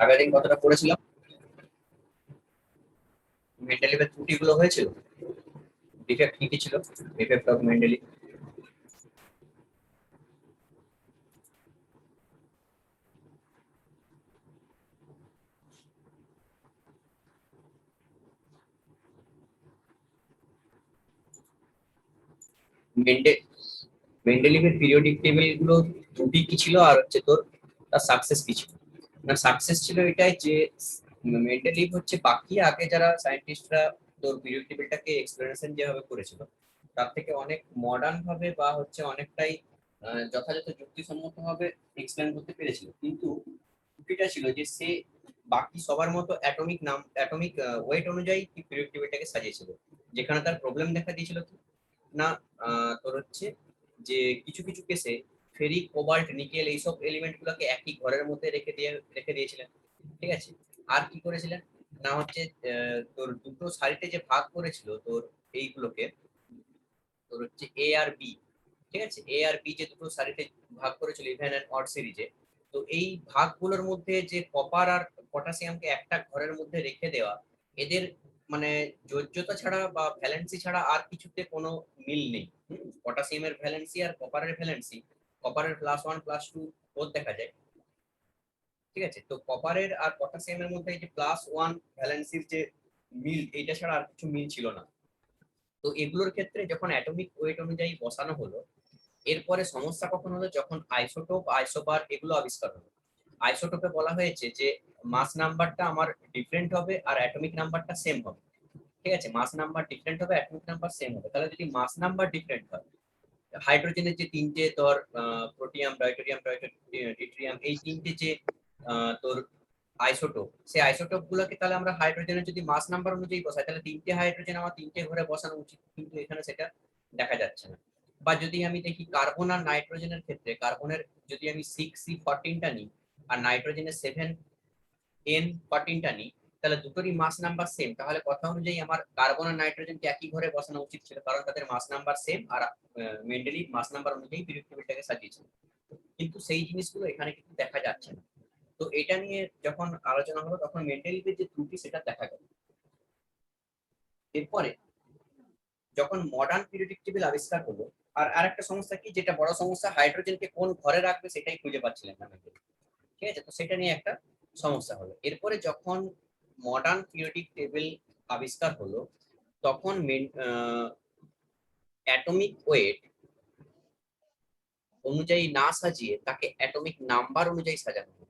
আগের দিন কতটা পড়েছিলাম, মেন্ডেলিভের ত্রুটিগুলো হয়েছিল, ডিফেক্ট কি কি ছিল, ডিফেক্ট অফ মেন্ডেলিভ। মেন্ডে মেন্ডেলিভের পিরিয়ডিক টেবিল গুলো ত্রুটি কি ছিল, আর হচ্ছে তোর তার সাকসেস কি ছিল। না, সাকসেস ছিল এটাই যে মেন্ডেলিভ হচ্ছে বাকি আগে যারা সায়েন্টিস্টরা তোর পিরিয়ড টেবিলটাকে এক্সপ্লেনেশন যেভাবে করেছিল তার থেকে অনেক মডার্ন ভাবে বা হচ্ছে অনেকটাই যথাযথ যুক্তিসম্মত ভাবে এক্সপ্লেন করতে পেরেছিল। কিন্তু ত্রুটিটা ছিল যে সে বাকি সবার মতো অ্যাটমিক ওয়েট অনুযায়ী পিরিয়ড টেবিলটাকে সাজিয়েছিল। যেখানে তার প্রবলেম দেখা দিয়েছিল কি না, তোর হচ্ছে যে কিছু কিছু কেসে ফেরিক, কোবাল্ট, নিকেল এইসব এলিমেন্ট গুলোকে একই ঘরের মধ্যে রেখে দিয়েছিলেন। ঠিক আছে। আর কি করেছিলেন না হচ্ছে তোর দুটো সারিতে যে ভাগ করেছিল তোর এইগুলোকে, তোর হচ্ছে এ আর বি। ঠিক আছে, এ আর বি যে দুটো সারিতে ভাগ করেছিল ইভেন এন্ড অড সিরিজে, তো এই ভাগগুলোর মধ্যে যে কপার আর পটাশিয়ামকে একটা ঘরের মধ্যে রেখে দেওয়া, এদের মানে যোজ্যতা ছাড়া বা ভ্যালেন্সি ছাড়া আর কিছুতে কোনো মিল নেই। পটাশিয়ামের ভ্যালেন্সি আর কপারের ভ্যালেন্সি, কপারের +1 +2 বোধ দেখা যায়। ঠিক আছে, তো কপারের আর পটাশিয়ামের মধ্যে এই যে +1 ভ্যালেন্সির যে মিল, এইটা ছাড়া আর কিছু মিল ছিল না। তো এগুলোর ক্ষেত্রে যখন অ্যাটমিক ওয়েট অনুযায়ী বসানো হলো, এরপরে সমস্যা কখন হলো যখন আইসোটোপ, আইসোবার এগুলো আবিষ্কার হলো। আইসোটোপে বলা হয়েছে যে মাস নাম্বারটা আমার ডিফারেন্ট হবে আর অ্যাটমিক নাম্বারটা সেম হবে। ঠিক আছে, মাস নাম্বার ডিফারেন্ট হবে, অ্যাটমিক নাম্বার সেম হবে। তাহলে যদি মাস নাম্বার ডিফারেন্ট হয়, হাইড্রোজেনের যে তিনটে তোর প্রোটিয়াম, ডাইটোরিয়াম, ডিট্রিয়াম, এই তিনটে যে তোর আইসোটোপ, সেই আইসোটোপ গুলোকে তাহলে আমরা হাইড্রোজেনের যদি মাস নাম্বার অনুযায়ী বসাই তাহলে তিনটে হাইড্রোজেন আমার তিনটে ঘরে বসানো উচিত, কিন্তু এখানে সেটা দেখা যাচ্ছে না। বা যদি আমি দেখি কার্বন আর নাইট্রোজেনের ক্ষেত্রে, কার্বনের যদি আমি 6C14টা নিই আর নাইট্রোজেনের 7N14টা নিই, তাহলে দুটোরই মাস নাম্বার সেম, তাহলে কথা অনুযায়ী আমার কার্বন আর নাইট্রোজেনকে একই ঘরে বসানো উচিত ছিল, কারণ তাদের মাস নাম্বার সেম আর মেন্ডেলিভ মাস নাম্বার অনুযায়ী পিরিয়ড টেবিলটাকে সাজিয়েছে। কিন্তু সেই জিনিসগুলো এখানে কিন্তু দেখা যাচ্ছে না। তো এটা নিয়ে যখন আলোচনা হলো তখন মেন্ডেলিভের যে ত্রুটি সেটা দেখা গেল। এরপরে যখন মডার্ন পিরিয়ডিক টেবিল আবিষ্কার হলো, আর আরেকটা সমস্যা কি, যেটা বড় সমস্যা, হাইড্রোজেনকে কোন ঘরে রাখবে সেটাই খুঁজে পাচ্ছিলেন না। ঠিক আছে, তো সেটা নিয়ে একটা সমস্যা হলো। এরপরে যখন মডার্ন পিরিয়ডিক টেবিল আবিষ্কার হলো তখন অ্যাটমিক ওয়েট অনুযায়ী না সাজিয়ে তাকে অ্যাটমিক নাম্বার অনুযায়ী সাজানো হলো।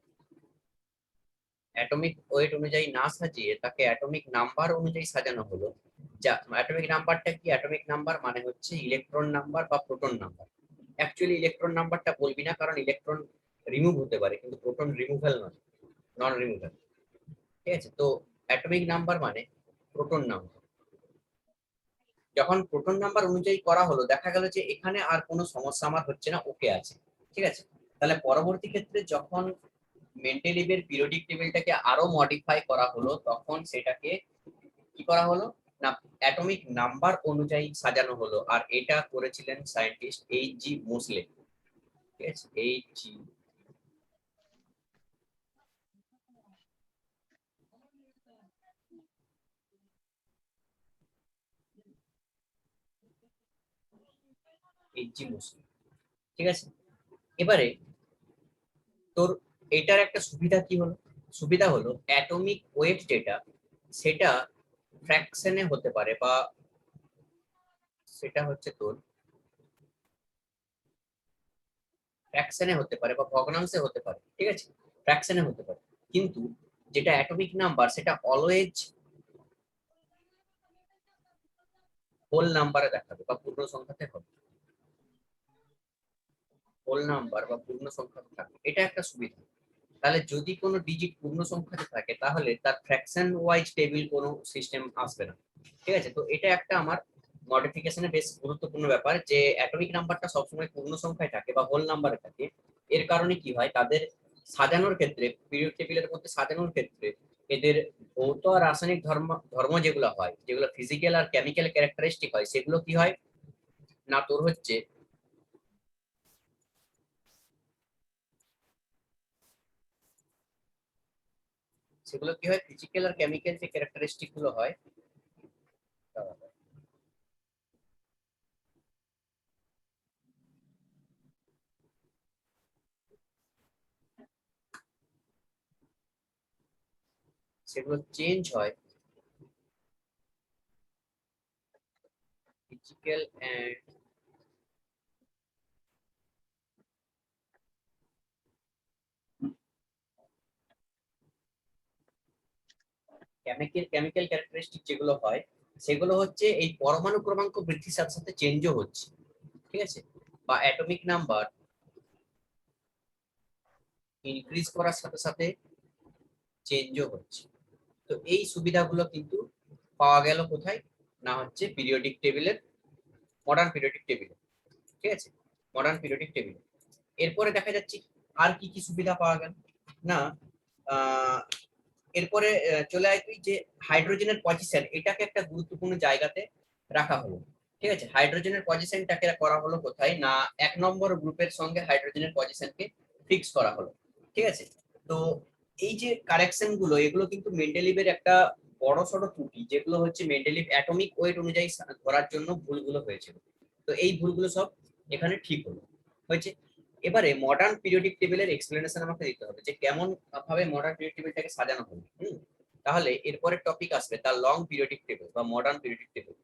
অ্যাটমিক ওয়েট অনুযায়ী না সাজিয়ে তাকে অ্যাটমিক নাম্বার অনুযায়ী সাজানো হলো। যা অ্যাটমিক নাম্বারটা কি, অ্যাটমিক নাম্বার মানে হচ্ছে ইলেকট্রন নাম্বার বা প্রোটন নাম্বার। অ্যাকচুয়ালি ইলেকট্রন নাম্বারটা বলবি না, কারণ ইলেকট্রন রিমুভ হতে পারে কিন্তু প্রোটন রিমুভাল নয়, নন রিমুভাল। ঠিক আছে, তো অ্যাটমিক নাম্বার মানে প্রোটন নাম্বার। যখন প্রোটন নাম্বার অনুযায়ী করা হলো দেখা গেল যে এখানে আর কোনো সমস্যা আমার হচ্ছে না, ওকে আছে। ঠিক আছে, তাহলে পরবর্তী ক্ষেত্রে যখন মেন্ডেলিভের পিরিয়ডিক টেবিলটাকে আরো মডিফাই করা হলো তখন সেটাকে কি করা হলো না, অ্যাটমিক নাম্বার অনুযায়ী সাজানো হলো। আর এটা করেছিলেন সায়েন্টিস্ট H.G. মোসলে। ঠিক আছে, এইচ জি মোসলে। ঠিক আছে, এবারে তোর এটার একটা সুবিধা কি হলো, সুবিধা হলো অ্যাটমিক ওয়েট যেটা সেটা ফ্র্যাকশনে হতে পারে, বা সেটা হচ্ছে তোর ফ্র্যাকশনে হতে পারে বা ভগ্নাংশে হতে পারে। ঠিক আছে, ফ্র্যাকশনে হতে পারে, কিন্তু যেটা অ্যাটমিক নাম্বার সেটা অলওয়েজ হোল নাম্বারে দেখাবে বা পূর্ণ সংখ্যাতে হবে, হোল নাম্বার বা পূর্ণ সংখ্যাতে থাকবে, এটা একটা সুবিধা। তাহলে যদি কোনো ডিজিট পূর্ণ সংখ্যাতে থাকে তাহলে তার ফ্র্যাকশন ওয়াইজ টেবিল কোনো সিস্টেম আসবে না। ঠিক আছে, তো এটা একটা আমার মডিফিকেশনে বেশ গুরুত্বপূর্ণ ব্যাপার যে অ্যাটমিক নাম্বারটা সবসময় পূর্ণ সংখ্যায় থাকে বা হোল নাম্বারে থাকে। এর কারণে কি হয়, তাদের সাজানোর ক্ষেত্রে, পিরিয়ড টেবিলের মধ্যে সাজানোর ক্ষেত্রে এদের ভৌত আর রাসায়নিক ধর্ম ধর্ম যেগুলো হয়, যেগুলো ফিজিক্যাল আর কেমিক্যাল ক্যারেক্টারিস্টিক হয়, সেগুলো কি হয় না তোর হচ্ছে সেগুলো কি হয়, ফিজিক্যাল আর কেমিক্যাল যে ক্যারেক্টারিস্টিক গুলো হয় সেগুলো চেঞ্জ হয় ফিজিক্যাল এন্ড কেমিক্যাল ক্যারেক্টারিস্টিক যেগুলো হয় সেগুলো হচ্ছে এই পরমাণু ক্রমাঙ্ক বৃদ্ধির সাথে সাথে চেঞ্জও হচ্ছে, ঠিক আছে, বা অ্যাটমিক নাম্বার ইনক্রিজ করার সাথে সাথে চেঞ্জও হচ্ছে। তো এই সুবিধাগুলো কিন্তু পাওয়া গেল কোথায়, না হচ্ছে পিরিয়ডিক টেবিলের, মডার্ন পিরিয়ডিক টেবিলে, ঠিক আছে, মডার্ন পিরিয়ডিক টেবিলে। এরপরে দেখা যাচ্ছে আর কি কি সুবিধা পাওয়া গেল না, এরপরে চলে আসবি যে হাইড্রোজেনের পজিশন, এটাকে একটা গুরুত্বপূর্ণ জায়গাতে রাখা হলো, ঠিক আছে। হাইড্রোজেনের পজিশনটাকে করা হলো কোথায় না, 1 নম্বর গ্রুপের সঙ্গে হাইড্রোজেনের পজিশনকে ফিক্স করা হলো, ঠিক আছে। তো এই যে কারেকশন গুলো, এগুলো কিন্তু মেন্ডেলিভের একটা বড় সড় ত্রুটি, যেগুলো হচ্ছে মেন্ডেলিভ অ্যাটমিক ওয়েট অনুযায়ী ধরার জন্য ভুলগুলো হয়েছিল। তো এই ভুলগুলো সব এখানে ঠিক হলো, হয়েছে। এবারে মডার্ন পিরিয়ডিক টেবিলের এক্সপ্লেনেশন আমাকে দিতে হবে যে কেমন ভাবে মডার্ন পিরিয়ডিক টেবিলটাকে সাজানো হলো। তাহলে এরপরের টপিক আসবে তার লং পিরিয়ডিক টেবিল বা modern periodic table.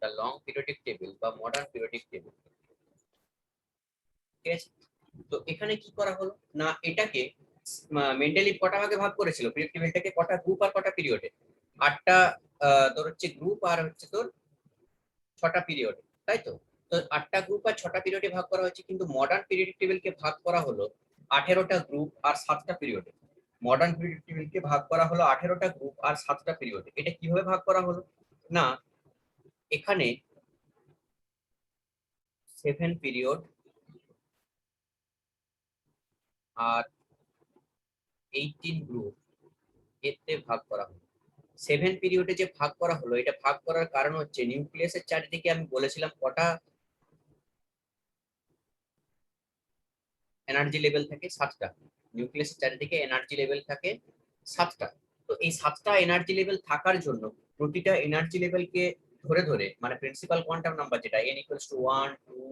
The long periodic table বা মডার্ন পিরিয়ডিক টেবিল, ঠিক আছে। তো এখানে কি করা হলো না, এটাকে মেন্ডেলিভ কটা ভাগে ভাগ করেছিল পিরিয়ড টেবিলটাকে, কটা গ্রুপ আর কটা পিরিয়ডে, 8টা তোর হচ্ছে গ্রুপ আর হচ্ছে তোর 6টা পিরিয়ড, তাই তো। তো 8টা গ্রুপ আর 6টা পিরিয়ডে ভাগ করা হয়েছে, কিন্তু মডার্ন পিরিয়ডিক টেবিলকে ভাগ করা হলো 18টা গ্রুপ আর 7টা পিরিয়ডে। মডার্ন পিরিয়ডিক টেবিলকে ভাগ করা হলো 18টা গ্রুপ আর 7টা পিরিয়ডে। এটা কিভাবে ভাগ করা হলো না, এখানে 7 পিরিয়ড আর 18 গ্রুপ এতে ভাগ করা হলো। 7 পিরিয়ডে যে ভাগ করা হলো, এটা ভাগ করার কারণ হচ্ছে নিউক্লিয়াসের চারিদিকে আমি বলেছিলাম কটা এনার্জি লেভেল থাকে, 7টা। নিউক্লিয়াসের চারিদিকে এনার্জি লেভেল থাকে 7টা। তো এই 7টা এনার্জি লেভেল থাকার জন্য প্রতিটা এনার্জি লেভেলকে ধরে ধরে, মানে প্রিন্সিপাল কোয়ান্টাম নাম্বার যেটা n ইকুয়ালস টু 1 2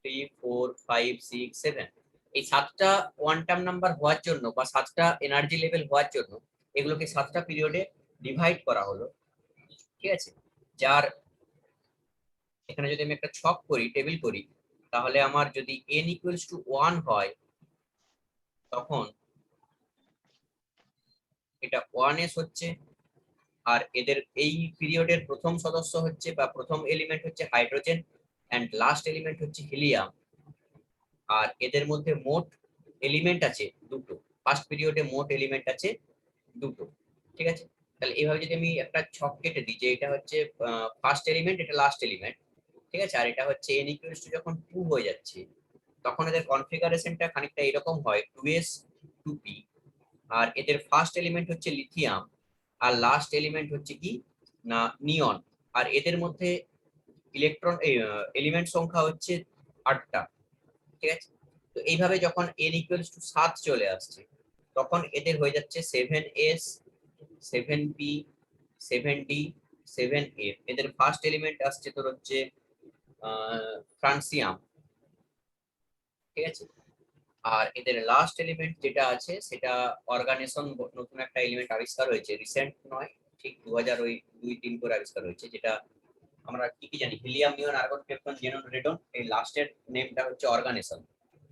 3 4 5 6 7, এই 7টা কোয়ান্টাম নাম্বার হওয়ার জন্য বা 7টা এনার্জি লেভেল হওয়ার জন্য এগুলোকে 7টা পিরিয়ডে ডিভাইড করা হলো, ঠিক আছে। যার এখানে যদি আমি একটা ছক করি, টেবিল করি, তাহলে আমার যদি n ইকুয়ালস টু 1 হয়, তখন এটা 1s হচ্ছে। আর এদের এই পিরিয়ডের প্রথম সদস্য হচ্ছে বা প্রথম এলিমেন্ট হচ্ছে হাইড্রোজেন, এন্ড লাস্ট এলিমেন্ট হচ্ছে হিলিয়াম। আর এদের মধ্যে মোট এলিমেন্ট আছে দুটো, ফার্স্ট পিরিয়ডে মোট এলিমেন্ট আছে দুটো, ঠিক আছে। তাহলে এইভাবে যদি আমি একটা ছক কেটে দিই যে এটা হচ্ছে ফার্স্ট এলিমেন্ট, এটা লাস্ট এলিমেন্ট, ঠিক আছে, আর এটা হচ্ছে n ইকুয়ালস টু যখন 2 হয়ে যাচ্ছে, তখন এদের কনফিগারেশনটা খানিকটা এরকম হয় 2s 2p। আর এদের ফার্স্ট এলিমেন্ট হচ্ছে লিথিয়াম, আর লাস্ট এলিমেন্ট হচ্ছে কি না নিয়ন। আর এদের মধ্যে ইলেকট্রন এলিমেন্ট সংখ্যা হচ্ছে 8টা, ঠিক আছে। তো এইভাবে যখন n ইকুয়ালস টু 7 চলে আসছে, তখন এদের হয়ে যাচ্ছে 7s 7p 7d 7f। এদের ফার্স্ট এলিমেন্ট আসছে তোর হচ্ছে ফ্রান্সিয়াম, ঠিক আছে। আর এদের লাস্ট এলিমেন্ট যেটা আছে সেটা অর্গানিজম, নতুন একটা এলিমেন্ট আবিষ্কার হয়েছে, রিসেন্ট নয়, ঠিক 2000 ওই 2-3 করে আবিষ্কার হয়েছে, যেটা আমরা কি কি জানি, হিলিয়াম নিয়ন আর্গন ক্রিপ্টন জেনন রেডন, এই লাস্টের নেমটা হচ্ছে অর্গানিজম,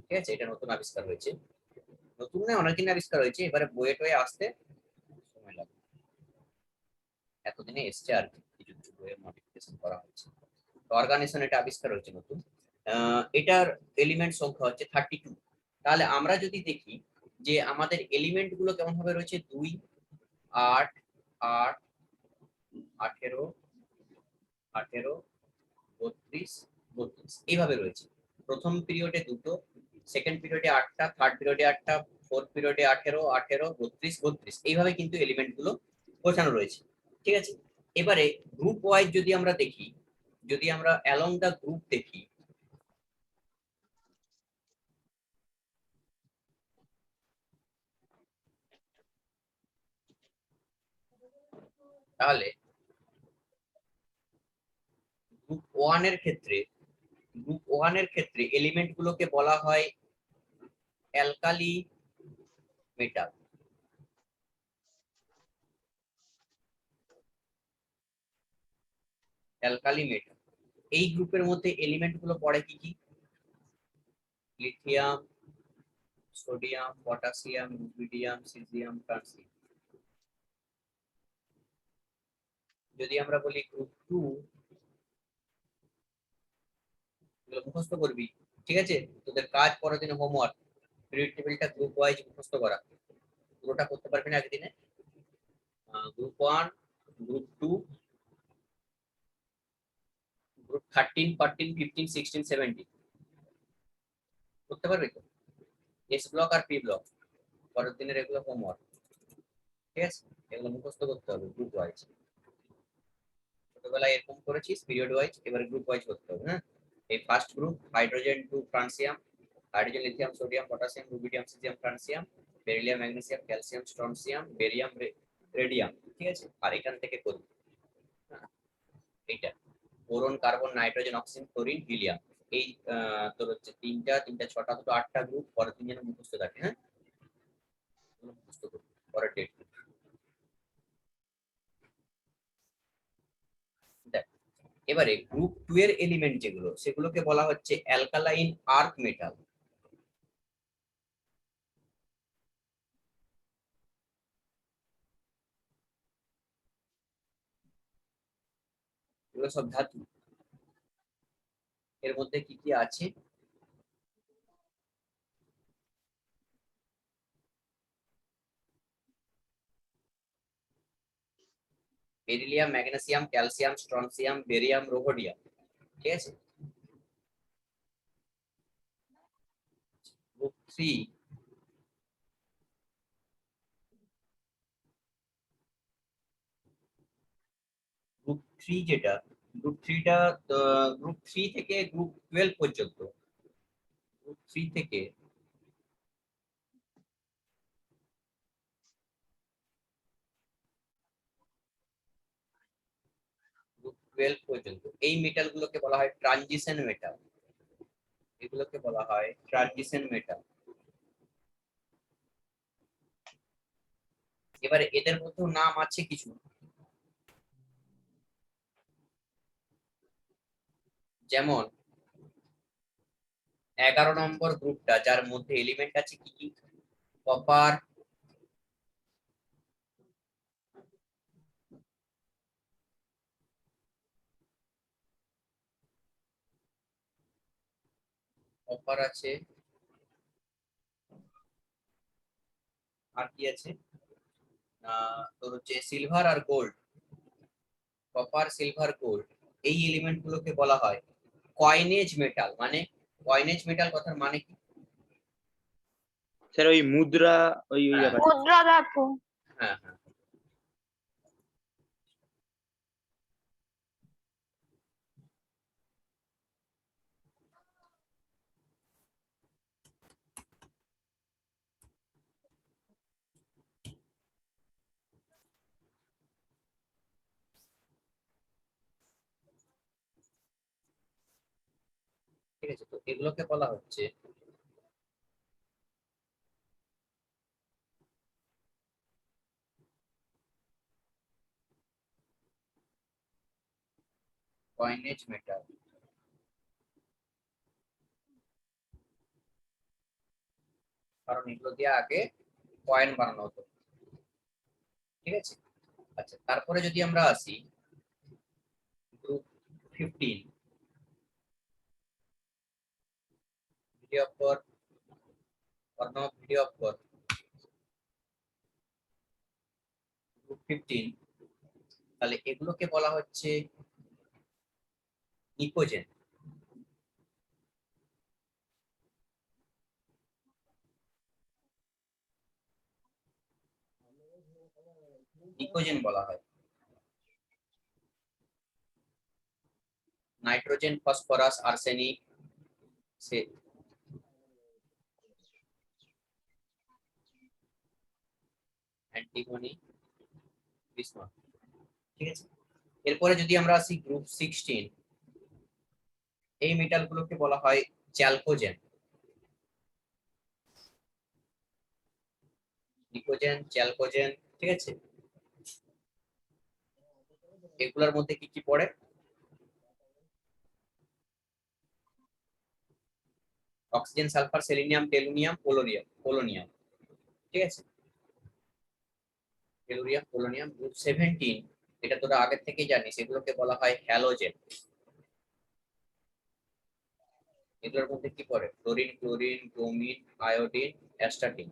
ঠিক আছে। এটা নতুন আবিষ্কার হয়েছে, নতুন না অনেকদিন আবিষ্কার হয়েছে, এবারে বইয়ে টয়ে আসতে সময় লাগবে, এতদিনে এসছে আর কি, কিছু কিছু বইয়ের মডিফিকেশন করা হয়েছে। অর্গানিজম এটা আবিষ্কার হয়েছে নতুন। এটার এলিমেন্ট সংখ্যা হচ্ছে 32। তাহলে আমরা যদি দেখি যে আমাদের এলিমেন্ট গুলো কেমন ভাবে রয়েছে, 2 8 8 18 18 32 32 এইভাবে রয়েছে। প্রথম পিরিয়ডে দুটো, সেকেন্ড পিরিয়ডে 8টা, থার্ড পিরিয়ডে 8টা, ফোর্থ পিরিয়ডে 18 18 32 32 এইভাবে কিন্তু এলিমেন্ট গুলো গোছানো রয়েছে, ঠিক আছে। এবারে গ্রুপ ওয়াইজ যদি আমরা দেখি, যদি আমরা অ্যালং দা গ্রুপ দেখি, তাহলে গ্রুপ ওয়ান এর ক্ষেত্রে এলিমেন্ট গুলোকে বলা হয় অ্যালকালি মেটাল। অ্যালকালি মেটাল এই গ্রুপের মধ্যে এলিমেন্ট গুলো পড়ে কি কি? Lithium, sodium, potassium, rubidium, caesium, francium. যদি আমরা বলি গ্রুপ টু, এগুলো মুখস্থ করবি, ঠিক আছে? তোদের কাজ পরের দিনে হোমওয়ার্ক, পিরিয়ড টেবিলটা গ্রুপ ওয়াইজ মুখস্থ করা। পুরোটা করতে পারবি না একদিনে। Group one, group two, group 13, 14, 15, 16, 17 করতে পারবি তো? এস ব্লক আর পি ব্লক পরের দিনের এগুলো হোমওয়ার্ক, ঠিক আছে? এগুলো মুখস্থ করতে হবে গ্রুপ ওয়াইজ। ছোটবেলায় এরকম করেছিস পিরিয়ড ওয়াইজ, এবারে গ্রুপ ওয়াইজ করতে হবে। হ্যাঁ, এই first group hydrogen to francium, hydrogen, lithium, sodium, potassium, rubidium, caesium, francium, beryllium, magnesium, calcium, strontium, barium, radium, ঠিক আছে? আর এখান থেকে করবি এইটা boron, carbon, nitrogen, oxygen, chlorine, helium. এই তোর হচ্ছে তিনটা তিনটা ছটা, দুটো আটটা গ্রুপ, পরের দিন যেন মুখস্থ থাকে। হ্যাঁ, মুখস্থ করবি পরের ডেট। দেখ, এবারে গ্রুপ টু এর এলিমেন্ট যেগুলো, সেগুলোকে বলা হচ্ছে অ্যালকালাইন আর্ক মেটাল। এগুলো সব ধাতু। এর মধ্যে কি কি আছে? Beryllium, magnesium, calcium, strontium, barium, rhodium, ঠিক আছে? গ্রুপ থ্রি, গ্রুপ থ্রি যেটা, গ্রুপ থ্রিটা গ্রুপ থ্রি থেকে গ্রুপ 12 পর্যন্ত, গ্রুপ থ্রি থেকে গ্রুপ 12 পর্যন্ত এই মেটাল গুলোকে বলা হয় ট্রানজিশন মেটাল। এগুলোকে বলা হয় ট্রানজিশন মেটাল। এবারে এদের মধ্যেও নাম আছে কিছু, যেমন 11 নম্বর গ্রুপটা, যার মধ্যে এলিমেন্ট আছে কি কি? কপার, কপার আছে, আর কি আছে? তোর হচ্ছে সিলভার আর গোল্ড। কপার, সিলভার, গোল্ড এই এলিমেন্ট গুলোকে বলা হয় কয়েনেজ মেটাল। মানে কয়েনেজ মেটাল কথার মানে কি? স্যার ওই মুদ্রা, ওই ওই হ্যাঁ, ব্যাপার। মুদ্রা ধাতু। হ্যাঁ, হ্যাঁ, ঠিক আছে? তো এগুলোকে বলা হচ্ছে কয়েনেজ মেটাল। কারণ এগুলো দিয়ে আগে কয়েন বানানো হতো, ঠিক আছে? আচ্ছা, তারপরে যদি আমরা আসি group 15, video of video of group 15, তাহলে এগুলোকে বলা হচ্ছে নিকোজেন। নিকোজেন বলা হয়। নাইট্রোজেন, ফসফরাস, আর্সেনিক, সে অ্যান্টিমনি, বিসমাথ। ঠিক আছে, এরপরে যদি আমরা আসি গ্রুপ 16, এই মেটালগুলোকে বলা হয় চ্যালকোজেন। নিকোজেন, চ্যালকোজেন, ঠিক আছে। এগুলোর মধ্যে কি কি পড়ে? অক্সিজেন, সালফার, সেলিনিয়াম, টেলুনিয়াম, পোলোনিয়াম, ঠিক আছে। Tellurium, polonium. গ্রুপ 17, এটা তোরা আগের থেকেই জানিস, এগুলোকে বলা হয় হ্যালোজেন। এগুলোর মধ্যে কি পড়ে? Fluorine, chlorine, bromine, iodine, astatine,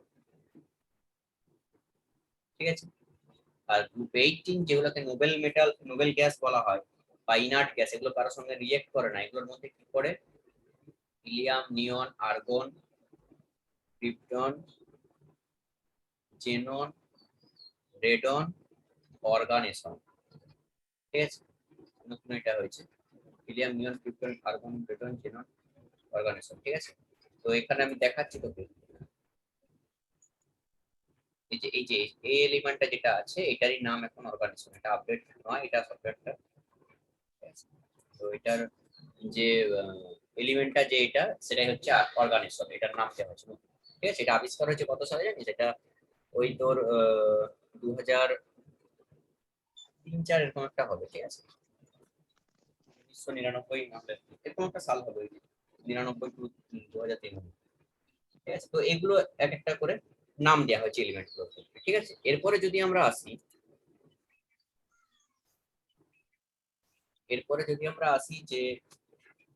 ঠিক আছে। আর গ্রুপ 18 যেগুলোকে নোবেল মেটাল, নোবেল গ্যাস বলা হয় বা ইনার্ট গ্যাস, এগুলো কারোর সঙ্গে রিয়েক্ট করে না, এগুলোর মধ্যে কি পড়ে? হিলিয়াম, নিয়ন, আর্গন, ক্রিপ্টন, জেনন, রেডন, অর্গানেসন, ঠিক আছে। নতুন এটা হয়েছে, হিলিয়াম, নিয়ন, ক্রিপ্টন, আর্গন, রেডন, জেনন, অর্গানেসন, ঠিক আছে। তো এখানে আমি দেখাচ্ছি তোকে, এই যে এই এলিমেন্টটা যেটা আছে এটারই নাম এখন অর্গানিজম, এটা আপডেট নয়, এটা সফটওয়্যারটা। তো এটার যে এলিমেন্টটা যে এটা সেটাই হচ্ছে অর্গানিজম, এটার নাম দেওয়া হয়েছে, ঠিক আছে। এটা আবিষ্কার হয়েছে কত সালে জানিস? এটা ওই তোর 2003-4 এরকম একটা হবে, ঠিক আছে। 1999 নামে এরকম একটা সাল হবে, 99 টু 2003 হবে, ঠিক আছে। তো এগুলো এক একটা করে নাম দেওয়া হয়েছে এলিমেন্ট গুলো, ঠিক আছে। এরপরে যদি আমরা আসি, যে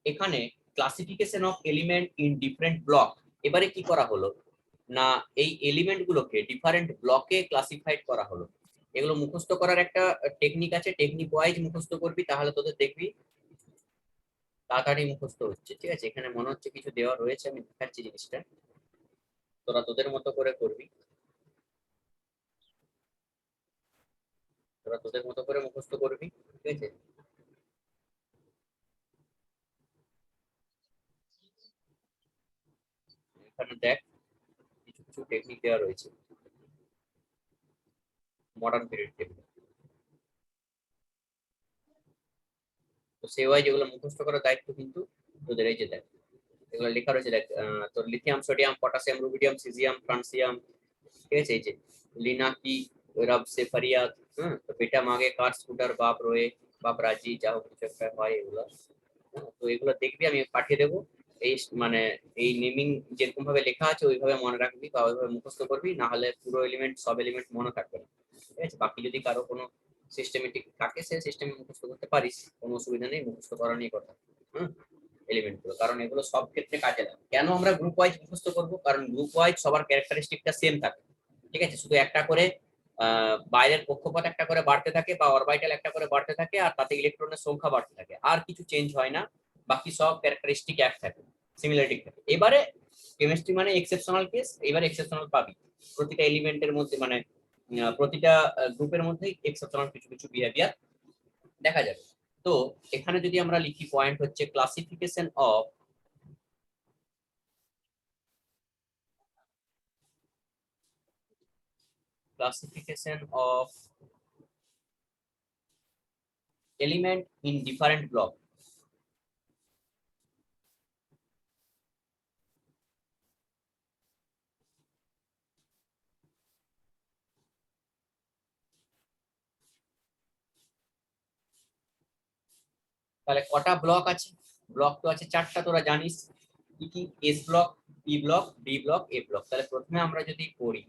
এখানে classification of element in different block, এবারে কি করা হলো না, এই এলিমেন্ট গুলোকে ডিফারেন্ট ব্লকে ক্লাসিফাইড করা হলো। এগুলো মুখস্থ করার একটা টেকনিক আছে, টেকনিক ওয়াইজ মুখস্থ করবি, তাহলে তোদের দেখবি তাড়াতাড়ি মুখস্থ হচ্ছে, ঠিক আছে। এখানে মনে হচ্ছে কিছু দেওয়া রয়েছে, আমি দেখাচ্ছি জিনিসটা, তোরা তোদের মতো করে করবি, তোরা তোদের মতো করে মুখস্থ করবি, ঠিক আছে। এখানে দেখ কিছু কিছু টেকনিক দেওয়া রয়েছে, মডার্ন পিরিয়ড টেবিল। তো সেই ওয়াইজ এগুলো মুখস্থ করার দায়িত্ব কিন্তু তোদের। এই যে দেখ এগুলো লেখা রয়েছে, দেখ তোর lithium, sodium, potassium, rubidium, caesium, francium, ঠিক আছে। এই যে লিনা কি, রব সে ফরিয়াদ, হ্যাঁ। তো বেটা মাগে কার স্কুটার, বাপ রোয়ে, বাপ রাজি, যা হোক কিছু একটা হয় এগুলো, হ্যাঁ। তো এগুলো দেখবি, আমি পাঠিয়ে দেবো। এই মানে এই নেমিং যেরকম ভাবে লেখা আছে ওইভাবে মনে রাখবি বা ওইভাবে মুখস্থ করবি, না হলে পুরো এলিমেন্ট, সব এলিমেন্ট মনে থাকবে না, ঠিক আছে। বাকি যদি কারো কোনো সিস্টেমেটিক থাকে সে সিস্টেমে মুখস্থ করতে পারিস, কোনো অসুবিধা নেই, মুখস্থ করা নিয়ে কথা। হুম, এলিমেন্ট গুলো, কারণ এগুলো সব ক্ষেত্রে কাজে লাগে। কেন আমরা গ্রুপ ওয়াইজ মুখস্থ করবো? কারণ গ্রুপ ওয়াইজ সবার ক্যারেক্টারিস্টিকটা সেম থাকে, ঠিক আছে। শুধু একটা করে বাইরের কক্ষপথ একটা করে বাড়তে থাকে বা অরবিটাল একটা করে বাড়তে থাকে, আর তাতে ইলেকট্রনের সংখ্যা বাড়তে থাকে, আর কিছু চেঞ্জ হয় না, বাকি সব ক্যারেক্টারিস্টিক এক থাকে, সিমিলারিটি থাকে। এবারে কেমিস্ট্রি মানে এক্সেপশনাল কেস, এবারে এক্সেপশনাল পাবি প্রতিটা এলিমেন্টের মধ্যে, মানে প্রতিটা গ্রুপের মধ্যেই এক্সেপশনাল কিছু কিছু বিহেভিয়ার দেখা যাবে। তো এখানে যদি আমরা লিখি, পয়েন্ট হচ্ছে classification of element in different block. তাহলে কটা ব্লক আছে? ব্লক তো আছে চারটা, তোরা জানিস কি কি, S block, P block, D block, A block. তাহলে প্রথমে আমরা যদি পড়ি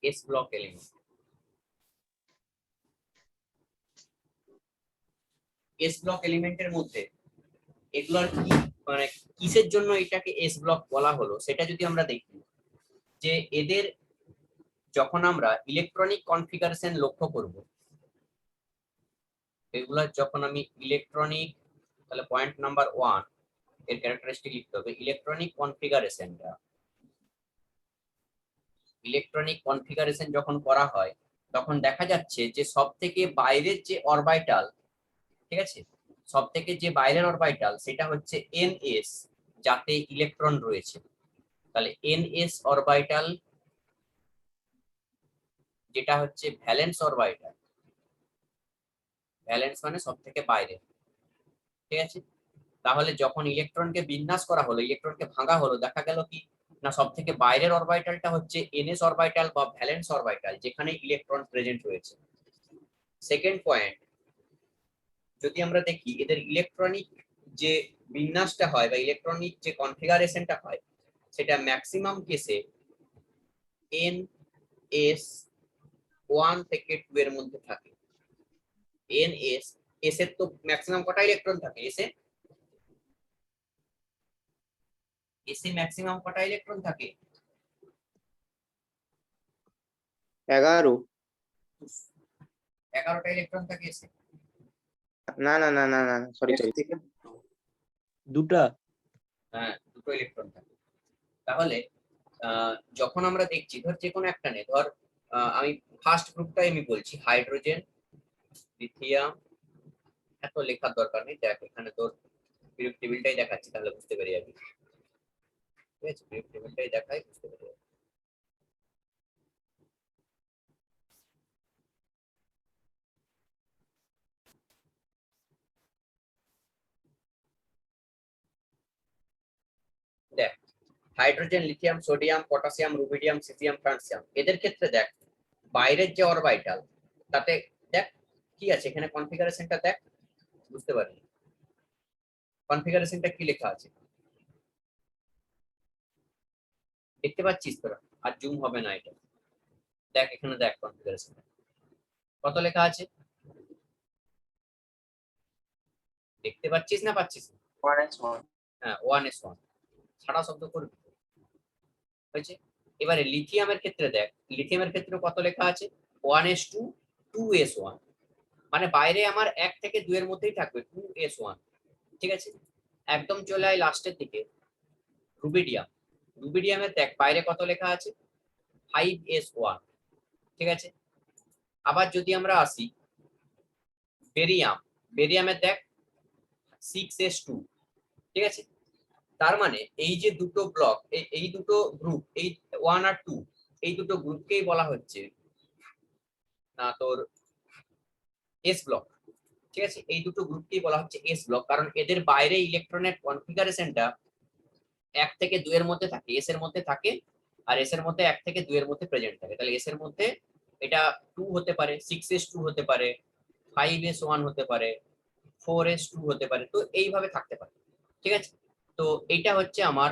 S block element, S block এলিমেন্টের মধ্যে এগুলোর কি, মানে কিসের জন্য এটাকে এস ব্লক বলা হলো সেটা যদি আমরা দেখি, যে এদের যখন আমরা ইলেকট্রনিক কনফিগারেশন লক্ষ্য করব, এগুলার যখন আমি ইলেকট্রনিক, তাহলে পয়েন্ট নাম্বার 1 এর ক্যারেক্টারিস্টিক লিখতে হবে, ইলেকট্রনিক কনফিগারেশন যখন করা হয় তখন দেখা যাচ্ছে যে সব থেকে বাইরের যে অরবিটাল, ঠিক আছে, সব থেকে যে বাইরের অরবিটাল সেটা হচ্ছে এনএস, যাতে ইলেকট্রন রয়েছে। তাহলে এনএস অরবিটাল যেটা হচ্ছে ভ্যালেন্স অরবিটাল, ভ্যালেন্স মানে সব থেকে বাইরে, ঠিক আছে। তাহলে যখন ইলেকট্রনকে বিন্যাস করা হলো, ইলেকট্রনকে ভাঙা হলো, দেখা গেল কি না সব থেকে বাইরের অরবিটালটা হচ্ছে এনএস অরবিটাল বা ভ্যালেন্স অরবিটাল, যেখানে ইলেকট্রন প্রেজেন্ট রয়েছে। সেকেন্ড পয়েন্ট, যদি আমরা দেখি এদের ইলেকট্রনিক যে বিন্যাসটা হয় বা ইলেকট্রনিক যে কনফিগারেশনটা হয়, সেটা ম্যাক্সিমাম কেসে এন এস 1 থেকে 2 এর মধ্যে থাকে। এন এস, এস এর তো ম্যাক্সিমাম কটা ইলেকট্রন থাকে? এসে ম্যাক্সিমাম কটা ইলেকট্রন থাকে? 11। 11টা ইলেকট্রন থাকে এসে। না না না না না, সরি সরি, দুটা। হ্যাঁ, দুটো ইলেকট্রন থাকে। তাহলে যখন আমরা দেখছি, ধর যে কোনো একটা নে, ধর আমি ফার্স্ট গ্রুপটাই আমি বলছি, হাইড্রোজেন, লিথিয়াম, এত লেখার দরকার নেই, দেখ এখানে তোর পিরিয়ড টেবিলটাই দেখাচ্ছি, তাহলে বুঝতে পেরে যাবি। ঠিক আছে, পিরিয়ড টেবিলটাই দেখাই, বুঝতে পেরে যাবি। দেখ, hydrogen, lithium, sodium, potassium, rubidium, caesium, francium, এদের ক্ষেত্রে দেখ বাইরের যে অরবিটাল, তাতে দেখ কি আছে এখানে, কনফিগারেশনটা দেখ, বুঝতে পারবি কনফিগারেশনটা কি লেখা আছে, দেখতে পাচ্ছিস তোরা? আর জুম হবে না এটা, দেখ এখানে দেখ কনফিগারেশন কত লেখা আছে, দেখতে পাচ্ছিস না পাচ্ছিস না? 1s1। হ্যাঁ, 1s1 ছাড়া শব্দ করবি, হয়েছে। এবারে লিথিয়ামের ক্ষেত্রে দেখ, লিথিয়ামের ক্ষেত্রে কত লেখা আছে? 1s2 2s1, মানে বাইরে আমার 1 থেকে 2 এর মধ্যেই থাকবে 2s1, ঠিক আছে। একদম চলে আয় লাস্টের দিকে, রুবিডিয়াম, রুবিডিয়ামের দেখ বাইরে কত লেখা আছে? 5s1, ঠিক আছে। আবার যদি আমরা আসি বেরিয়াম, বেরিয়ামের দেখ 6s2, ঠিক আছে। তার মানে এই যে দুটো ব্লক, এই দুটো গ্রুপ, এই 1 আর 2, এই দুটো গ্রুপকেই বলা হচ্ছে না তোর এস ব্লক, ঠিক আছে। এই দুটো গ্রুপকেই বলা হচ্ছে এস ব্লক, কারণ এদের বাইরে ইলেকট্রনের কনফিগারেশনটা 1 থেকে 2 এর মধ্যে থাকে, এস এর মধ্যে থাকে, আর এস এর মধ্যে 1 থেকে 2 এর মধ্যে প্রেজেন্ট থাকে। তাহলে এস এর মধ্যে এটা 2 হতে পারে, 6s2 হতে পারে, 5s1 হতে পারে, 4s2 হতে পারে, তো এইভাবে থাকতে পারে, ঠিক আছে। তো এইটা হচ্ছে আমার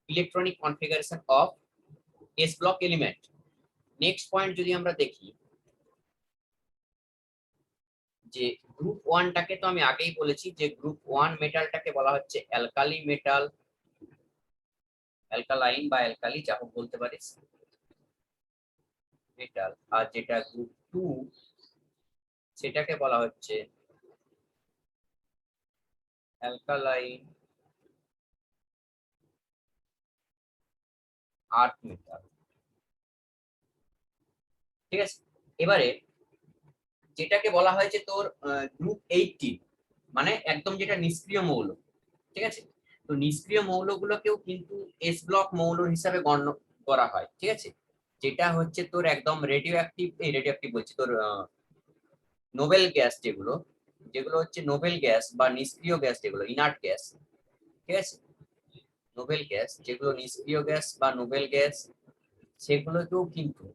electronic configuration of S block element. Next point যদি আমরা দেখি, যে গ্রুপ 1টাকে তো আমি আগেই বলেছি যে গ্রুপ 1 মেটালটাকে বলা হচ্ছে অ্যালকালি মেটাল, অ্যালকালাইন বা অ্যালকালি যা হোক বলতে পারিস, মেটাল। আর যেটা গ্রুপ 2 সেটাকে বলা হচ্ছে অ্যালকালাইন আর্থ মেটাল, ঠিক আছে। এবারে যেটাকে বলা হয়েছে তোর গ্রুপ 18, মানে একদম যেটা নিষ্ক্রিয় মৌল, ঠিক আছে। তো নিষ্ক্রিয় মৌলগুলোকেও কিন্তু এস ব্লক মৌল হিসাবে গণ্য করা হয়, ঠিক আছে। যেটা হচ্ছে তোর একদম রেডিও অ্যাক্টিভ, এই রেডিও অ্যাক্টিভ বলছি তোর নোবেল গ্যাস, যেগুলো যেগুলো হচ্ছে নোবেল গ্যাস বা নিষ্ক্রিয় গ্যাস, যেগুলো ইনার্ট গ্যাস, ঠিক আছে। নোবেল গ্যাস যেগুলো নিষ্ক্রিয় গ্যাস বা নোবেল গ্যাস, সেগুলোকেও কিন্তু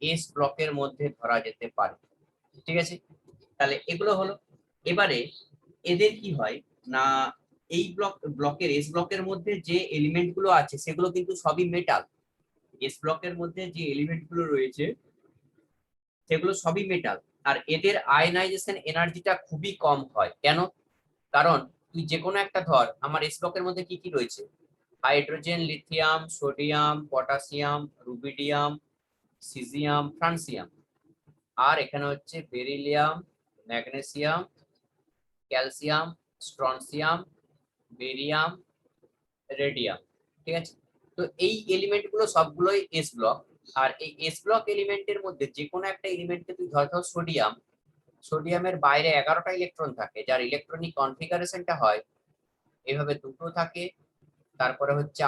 এস ব্লকের মধ্যে ধরা যেতে পারে, ঠিক আছে। তাহলে এগুলো হলো। এবারে এদের কি হয় না, এই ব্লকের এস ব্লকের মধ্যে যে এলিমেন্ট গুলো আছে সেগুলো কিন্তু সবই মেটাল। এস ব্লকের মধ্যে যে এলিমেন্ট গুলো রয়েছে সেগুলো সবই মেটাল, আর এদের আয়নাইজেশন এনার্জিটা খুবই কম হয়। কেন? কারণ তুই যে কোনো একটা ধর, আমার এস ব্লকের মধ্যে কি কি রয়েছে? Hydrogen, lithium, sodium, potassium, rubidium, caesium, francium, আর এখানে হচ্ছে beryllium, magnesium, calcium, strontium, barium, radium, ঠিক আছে। তো এই এলিমেন্ট গুলো সবগুলোই এস ব্লক, আর এই এস ব্লক এলিমেন্টের মধ্যে যে কোনো একটা এলিমেন্টকে তুই ধর সোডিয়াম, সোডিয়ামের বাইরে 11টা ইলেকট্রন থাকে, যার ইলেকট্রনিক কনফিগারেশনটা হয় এইভাবে দুটো থাকে, তারপরে হচ্ছে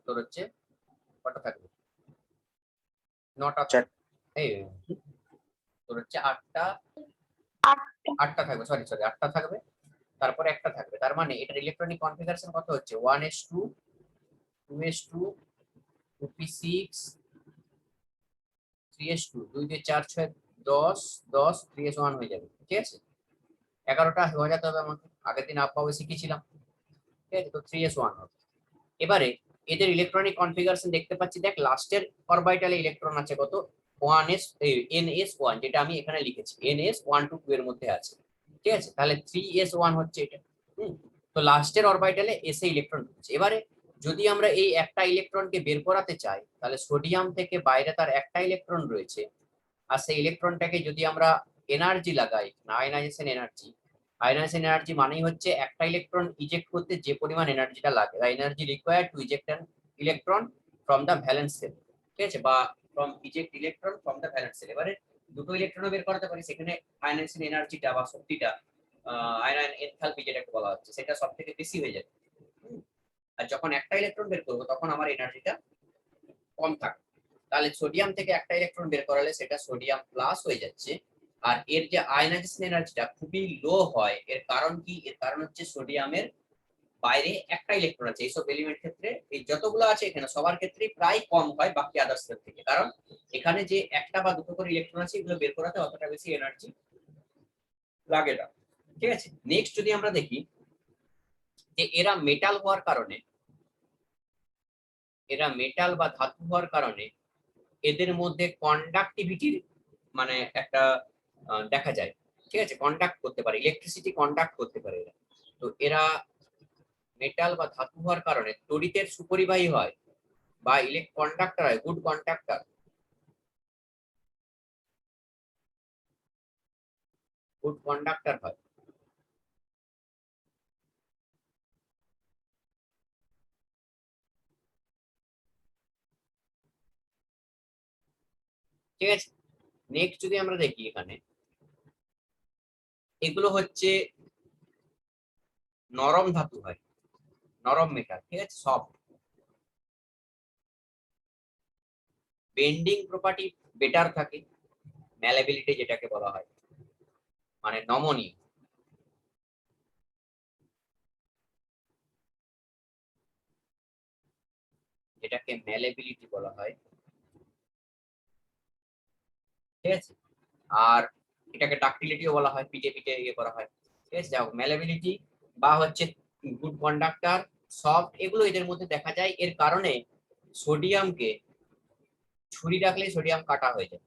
তোর হচ্ছে কটা থাকবে, 9টা চার। এই তোর হচ্ছে আটটা থাকবে, সরি সরি 8টা থাকবে, তারপরে একটা থাকবে। তার মানে এটার ইলেকট্রনিক কনফিগারেশন কত হচ্ছে, 1s2, 2s2, 2p6, 3s2, 2 দিয়ে 4 6 10, 10, 3s1 হয়ে যাবে। ঠিক আছে, 11টা হয়ে যেতে হবে আমাকে, আগের দিন আপাও শিখেছিলাম। ঠিক আছে, তো 3s1 হবে। এবারে এদের ইলেকট্রনিক কনফিগারেশন দেখতে পাচ্ছি, দেখ লাস্টের অরবিটালে ইলেকট্রন আছে কত, 1s ns1, যেটা আমি এখানে লিখেছি ns1 to 2 এর মধ্যে আছে। ঠিক আছে, তাহলে 3s1 হচ্ছে এটা। তো লাস্টের অরবিটালে এসে ইলেকট্রন ঢুকছে। এবারে যদি আমরা এই একটা ইলেকট্রনকে বের করাতে চাই, তাহলে সোডিয়াম থেকে বাইরে তার একটা ইলেকট্রন রয়েছে, আর সেই ইলেকট্রনটাকে যদি আমরা এনার্জি লাগাই, আয়নাইজেশন এনার্জি, আয়নাইজেশন এনার্জি মানেই হচ্ছে একটা ইলেকট্রন ইজেক্ট করতে যে পরিমাণ এনার্জিটা লাগে, the energy required to eject an electron from the valence shell. ঠিক আছে, বা from eject electron from the valence shell. এবারে দুটো ইলেকট্রনও বের করাতে পারি, সেখানে আয়নাইজেশন এনার্জিটা বা শক্তিটা, আয়নায়ন এনথালপি যেটাকে বলা হচ্ছে, সেটা সব থেকে বেশি হয়ে যাবে। আর যখন একটা ইলেকট্রন বের করবো তখন আমার এনার্জিটা কম থাকে। তাহলে সোডিয়াম থেকে একটা ইলেকট্রন বের করালে সেটা সোডিয়াম প্লাস হয়ে যাচ্ছে। আর এর যে আয়নাইজেশন এনার্জিটা খুবই লো হয়, এর কারণ কি, এর কারণ হচ্ছে সোডিয়ামের বাইরে একটা ইলেকট্রন আছে। এইসব এলিমেন্ট ক্ষেত্রে এই যতগুলো আছে এখানে সবার ক্ষেত্রে প্রায় কম হয় বাকি আদার্স থেকে, কারণ এখানে যে একটা বা দুটো করে ইলেকট্রন আছে এগুলো বের করাতে অতটা বেশি এনার্জি লাগে না। ঠিক আছে, নেক্সট যদি আমরা দেখি যে এরা মেটাল হওয়ার কারণে, এরা মেটাল বা ধাতু হওয়ার কারণে এদের মধ্যে কন্ডাক্টিভিটির মানে একটা দেখা যায়। ঠিক আছে, কন্ডাক্ট করতে পারে, ইলেকট্রিসিটি কন্ডাক্ট করতে পারে এরা। তো এরা মেটাল বা ধাতু হওয়ার কারণে তড়িতের সুপরিবাহী হয় বা ইলেক্ট কন্ডাক্টর হয়, গুড কন্ডাক্টর, গুড কন্ডাক্টর হয়। ঠিক আছে, নেক্সট যদি আমরা দেখি এখানে, এগুলো হচ্ছে নরম ধাতু হয়, নরম মেটাল। ঠিক আছে, সফট, বেন্ডিং প্রপার্টি বেটার থাকে, ম্যালেবিলিটি যেটাকে বলা হয়, মানে নমনীয়, যেটাকে ম্যালেবিলিটি বলা হয়। ঠিক আছে, আর এটাকে ডাক্টিলিটিও বলা হয়, পিটে পিটে ইয়ে করা হয়। ঠিক আছে, যাই হোক, ম্যালেবিলিটি বা হচ্ছে গুড কন্ডাক্টর, সফট, এগুলো এদের মধ্যে দেখা যায়। এর কারণে সোডিয়ামকে ছুরি রাখলে সোডিয়াম কাটা হয়ে যায়।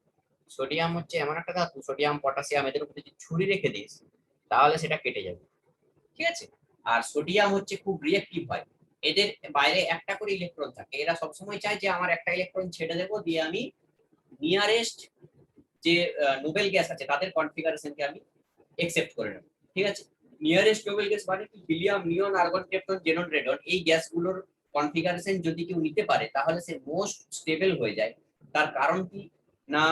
সোডিয়াম হচ্ছে এমন একটা ধাতু, সোডিয়াম পটাশিয়াম এদের উপরে যদি ছুরি রেখে দিস তাহলে সেটা কেটে যাবে। ঠিক আছে, আর সোডিয়াম হচ্ছে খুব রিঅ্যাক্টিভ হয়, এদের বাইরে একটা করে ইলেকট্রন থাকে, এরা সবসময় চায় যে আমার একটা ইলেকট্রন ছেড়ে দেবো, দিয়ে আমি নিয়ারেস্ট যে নোবেল গ্যাস আছে তাদের কনফিগারেশনকে আমি একসেপ্ট করে নেব। ঠিক আছে, নিয়ারেস্ট নোবেল গ্যাস মানে কি, হিলিয়াম, নিয়ন, আর্গন, ক্রিপ্টন, জেনন, রেডন, এই গ্যাসগুলোর কনফিগারেশন যদি কেউ নিতে পারে তাহলে সে মোস্ট স্টেবল হয়ে যায়। তার কারণ কি না,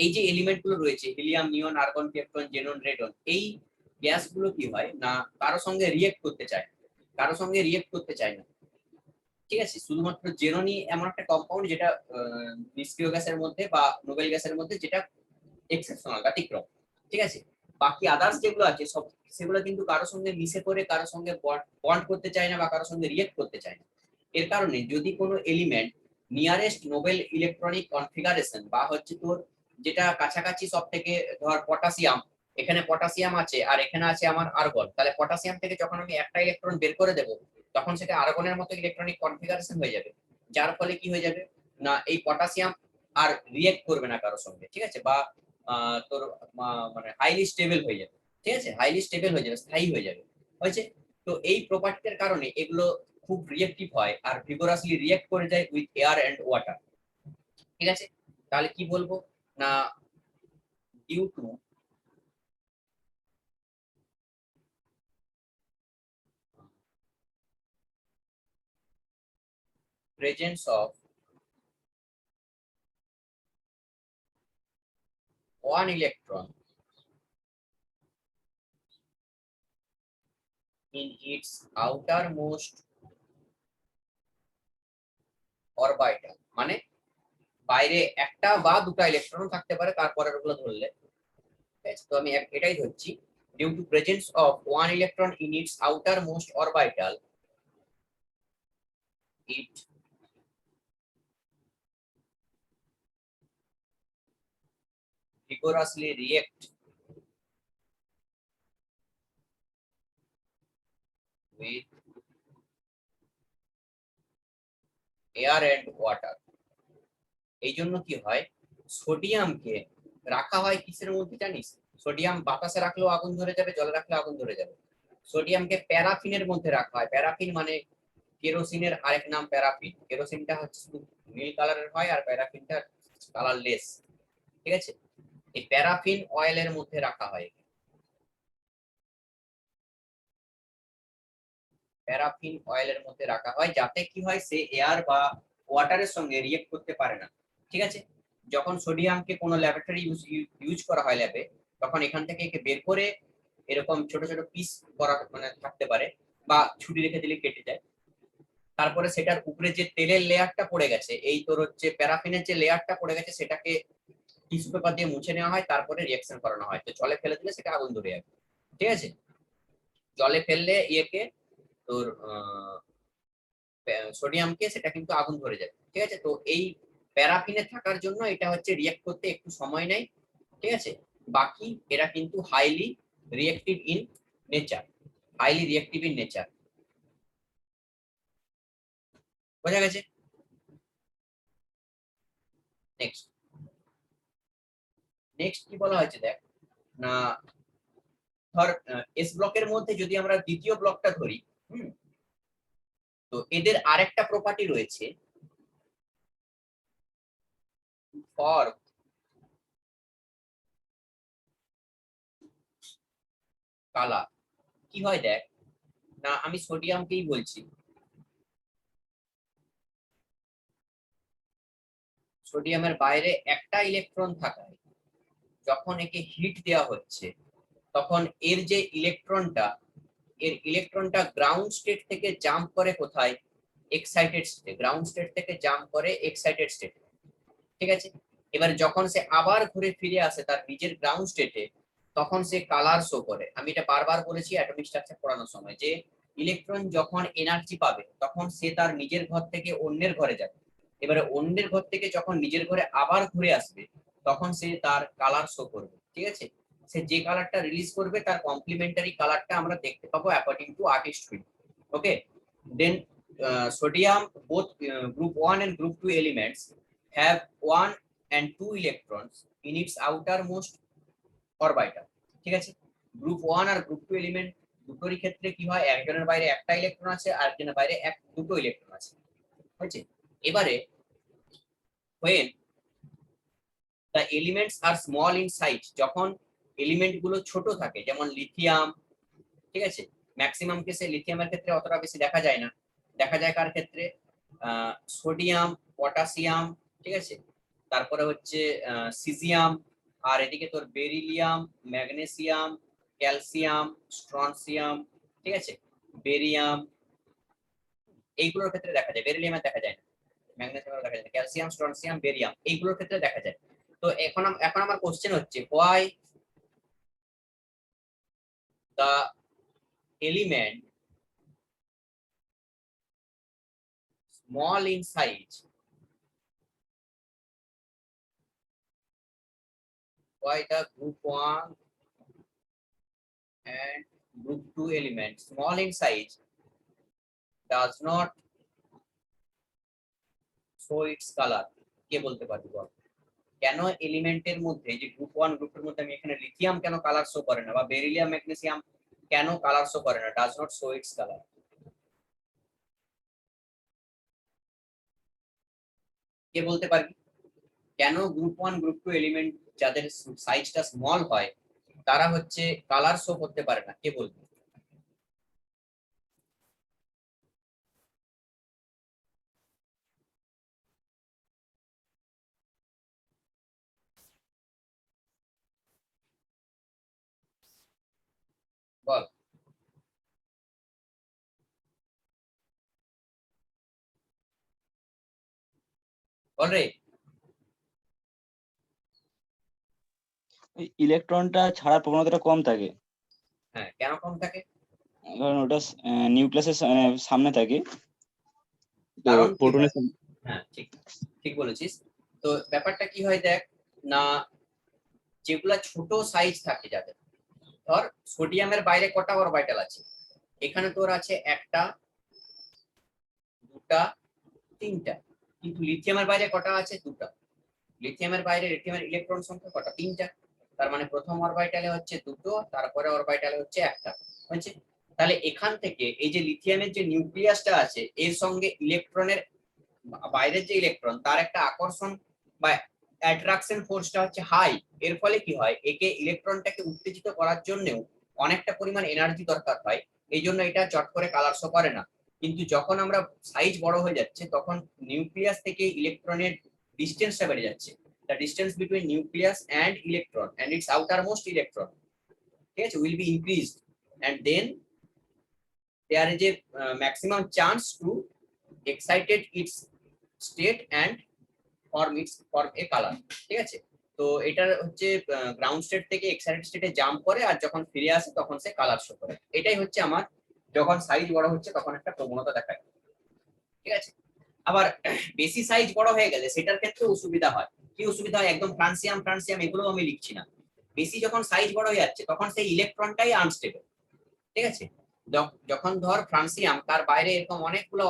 এই যে এলিমেন্ট গুলো রয়েছে হিলিয়াম, নিয়ন, আর্গন, ক্রিপ্টন, জেনন, রেডন, এই গ্যাসগুলো কি হয় না, কারো সঙ্গে রিয়েক্ট করতে চায়, কারো সঙ্গে রিয়েক্ট করতে চায় না। ঠিক আছে, শুধুমাত্র জেরনি এমন একটা কম্পাউন্ড যেটা নিষ্ক্রিয় গ্যাসের মধ্যে বা নোবেল গ্যাসের মধ্যে যেটা এক্সেপশনাল, ব্যতিক্রম। ঠিক আছে, বাকি আদার্স যেগুলো আছে সব সেগুলো কিন্তু কারোর সঙ্গে মিশে করে কারোর সঙ্গে বন্ড করতে চায় না বা কারোর সঙ্গে রিয়েক্ট করতে চায় না। এর কারণে যদি কোনো element nearest Nobel electronic configuration বা হচ্ছে তোর যেটা কাছাকাছি সব থেকে, ধর পটাশিয়াম, এখানে পটাশিয়াম আছে আর এখানে আছে আমার আর্গন, তাহলে পটাশিয়াম থেকে যখন আমি একটা ইলেকট্রন বের করে দেবো তখন সেটা আর্গনের মতো ইলেকট্রনিক কনফিগারেশন হয়ে যাবে, যার ফলে কি হয়ে যাবে না, এই পটাশিয়াম আর রিয়েক্ট করবে না কারোর সঙ্গে। ঠিক আছে, বা তোর মানে হাইলি স্টেবল হয়ে যাবে। ঠিক আছে, হাইলি স্টেবল হয়ে যাবে, স্থায়ী হয়ে যাবে, হয়েছে। তো এই প্রপার্টিটার কারণে এগুলো খুব রিয়েক্টিভ হয় আর ভিগোরাসলি রিয়েক্ট করে যায় উইথ এয়ার এন্ড ওয়াটার। ঠিক আছে, তাহলে কি বলবো না, due to presence of one electron in its outermost orbital, মানে বাইরে একটা বা দুটো ইলেকট্রন থাকতে পারে, তারপরের গুলো ধরলে ঠিক আছে। তো আমি এটাই ধরছি, due to presence of one electron in its outermost orbital, it vigorously react with air and water। এই জন্য কি হয়, সোডিয়ামকে রাখা হয় কিসের মধ্যে জানিস? সোডিয়াম বাতাসে রাখলেও আগুন ধরে যাবে, জলে রাখলেও আগুন ধরে যাবে। সোডিয়ামকে প্যারাফিনের মধ্যে রাখা হয়। প্যারাফিন মানে কেরোসিনের আরেক নাম প্যারাফিন। কেরোসিনটা হচ্ছে শুধু নীল কালারের হয়, আর প্যারাফিনটা কালারলেস, ঠিক আছে। এই প্যারাফিন অয়েলের মধ্যে রাখা হয়, প্যারাফিন অয়েলের মধ্যে রাখা হয়, যাতে কি হয়, সে এয়ার বা ওয়াটারের সঙ্গে রিয়েক্ট করতে পারে না, ঠিক আছে। যখন সোডিয়ামকে কোনো ল্যাবরেটরি ইউজ করা হয় ল্যাবে, তখন এখান থেকে একে বের করে এরকম ছোট ছোট পিস করা মানে থাকতে পারে, বা ছুরি রেখে দিলে কেটে যায়। তারপরে সেটার উপরে যে তেলের লেয়ারটা পড়ে গেছে, এই তোর হচ্ছে প্যারাফিনের যে লেয়ারটা পড়ে গেছে, সেটাকে টিস্যু পেপার দিয়ে মুছে নেওয়া হয়, তারপরে রিঅ্যাকশন করানো হয়। তো জলে ফেলে দিলে সেটা আগুন ধরে যাবে, ঠিক আছে। জলে ফেললে ইয়েকে তোর সোডিয়ামকে, সেটা কিন্তু আগুন ধরে যাবে, ঠিক আছে। তো এই প্যারাফিনে থাকার জন্য এটা হচ্ছে রিয়েক্ট করতে একটু সময় নেয়, ঠিক আছে। বাকি এরা কিন্তু highly reactive in nature, highly reactive in nature, বোঝা গেছে। নেক্সট নেক্সট কি বলা হয়েছে দেখ না, ধর এস ব্লকের মধ্যে যদি আমরা দ্বিতীয় ব্লকটা ধরি, তো এদের আরেকটা প্রপার্টি রয়েছে, ফর কালার। কি হয় দেখ না, আমি সোডিয়ামকেই বলছি, সোডিয়ামের বাইরে একটা ইলেকট্রন থাকায় যখন একে হিট দেওয়া হচ্ছে, তখন এর ইলেকট্রনটা গ্রাউন্ড স্টেট থেকে জাম্প করে কোথায়, এক্সাইটেড স্টেটে। গ্রাউন্ড স্টেট থেকে জাম্প করে এক্সাইটেড স্টেটে, ঠিক আছে। এবার যখন সে আবার ঘুরে ফিরে আসে তার নিজের গ্রাউন্ড স্টেটে, তখন সে কালার শো করে। আমি এটা বারবার বলেছি অ্যাটমিক স্ট্রাকচার পড়ানোর সময়, যে ইলেকট্রন যখন এনার্জি পাবে, তখন সে তার নিজের ঘর থেকে অন্যের ঘরে যাবে। এবারে অন্যের ঘর থেকে যখন নিজের ঘরে আবার ঘুরে আসবে, তখন সে তার কালার শো করবে, ঠিক আছে। সে যে কালারটা রিলিজ করবে, তার কমপ্লিমেন্টারি কালারটা আমরা দেখতে পাবো according to artist field. Okay, then sodium, both group 1 and group 2 elements have 1 and 2 electrons in its outermost orbital, ঠিক আছে। গ্রুপ 1 আর গ্রুপ 2 এলিমেন্ট দুটোরই ক্ষেত্রে কি হয়, একজনের বাইরে একটা ইলেকট্রন আছে, আরেকজনের বাইরে দুটো ইলেকট্রন আছে, হয়েছে। এবারে when the elements are small in size, যখন এলিমেন্ট গুলো ছোট থাকে, যেমন লিথিয়াম, ঠিক আছে। ম্যাক্সিমাম কেসে লিথিয়ামের ক্ষেত্রে অতটা বেশি দেখা যায় না, দেখা যায় কার ক্ষেত্রে, সোডিয়াম, পটাশিয়াম, ঠিক আছে। তারপরে হচ্ছে সিজিয়াম, আর এদিকে তোর বেরিলিয়াম, ম্যাগনেসিয়াম, ক্যালসিয়াম, স্ট্রনসিয়াম, ঠিক আছে, বেরিয়াম, এইগুলোর ক্ষেত্রে দেখা যায়। বেরিলিয়ামে দেখা যায় না, ম্যাগনেসিয়ামে দেখা যায় না, ক্যালসিয়াম, স্ট্রনসিয়াম, বেরিয়াম এইগুলোর ক্ষেত্রে দেখা যায়। তো এখন আমার কোশ্চেন হচ্ছে, why the element small in size, why the group 1 and group 2 element small in size does not show its color? কে বলতে পারবি বল, কেন এলিমেন্টের মধ্যে, যে গ্রুপ 1 গ্রুপের মধ্যে আমি এখানে লিথিয়াম কেন কালার শো করে না, বা বেরিলিয়াম, ম্যাগনেসিয়াম কেন কালার শো করে না, does not show its colour? কে বলতে পারবি কেন গ্রুপ 1 গ্রুপ 2 এলিমেন্ট যাদের সাইজটা স্মল হয়, তারা হচ্ছে কালার শো করতে পারে না? কে বলবে? অলরেডি ইলেকট্রনটা ছাড়ার প্রবণতাটা কম থাকে, হ্যাঁ, কেন কম থাকে? কারণ ওটা নিউক্লিয়াসের সামনে থাকে, তো কারণ কি প্রোটনের হয়? হ্যাঁ, ঠিক ঠিক বলেছিস। তো ব্যাপারটা কি হয় দেখ না, যেগুলা ছোট সাইজ থাকে যাদের, ধর সোডিয়ামের বাইরে কটা অরবিটাল আছে, এখানে তোর আছে একটা, দুটা, তিনটা। কিন্তু লিথিয়ামের বাইরে কটা আছে? দুটা। লিথিয়ামের বাইরে লিথিয়ামের ইলেকট্রন সংখ্যা কটা? তিনটা। তার মানে প্রথম অরবিটালে হচ্ছে দুটো, তারপরে অরবিটালে হচ্ছে একটা, হয়েছে। তাহলে এখান থেকে এই যে লিথিয়ামের যে নিউক্লিয়াসটা আছে এর সঙ্গে ইলেকট্রনের বাইরের যে ইলেকট্রন তার একটা আকর্ষণ বা অ্যাট্রাকশন ফোর্সটা হচ্ছে হাই। এর ফলে কি হয়, একে ইলেকট্রনটাকে উত্তেজিত করার জন্যও অনেকটা পরিমাণ এনার্জি দরকার হয়, এই জন্য এটা চট করে কালার শো করে না। কিন্তু যখন আমরা সাইজ বড় হয়ে যাচ্ছে তখন নিউক্লিয়াস থেকে ইলেকট্রনের ডিস্টেন্সটা বেড়ে যাচ্ছে, the distance between nucleus and electron and its outermost electron, ঠিক আছে, will be increased, and then there is a maximum chance to excited its state and form a color, ঠিক আছে। তো এটার হচ্ছে গ্রাউন্ড স্টেট থেকে এক্সাইটেড স্টেটে jump করে আর যখন ফিরে আসে তখন সে কালার শো করে। এটাই হচ্ছে আমার যখন সাইজ বড় হচ্ছে তখন একটা প্রবণতা দেখায়, ঠিক আছে। আবার বেশি সাইজ বড় হয়ে গেলে সেটার ক্ষেত্রে অসুবিধা হয়। কি অসুবিধা হয়? একদম ফ্রান্সিয়াম ফ্রান্সিয়াম এগুলো আমি লিখছি না, বেশি যখন সাইজ বড় হয়ে যাচ্ছে তখন সেই ইলেকট্রনটাই আনস্টেবল, ঠিক আছে। যখন ধর ফ্রান্সিয়াম তার বাইরে এরকম অনেকগুলো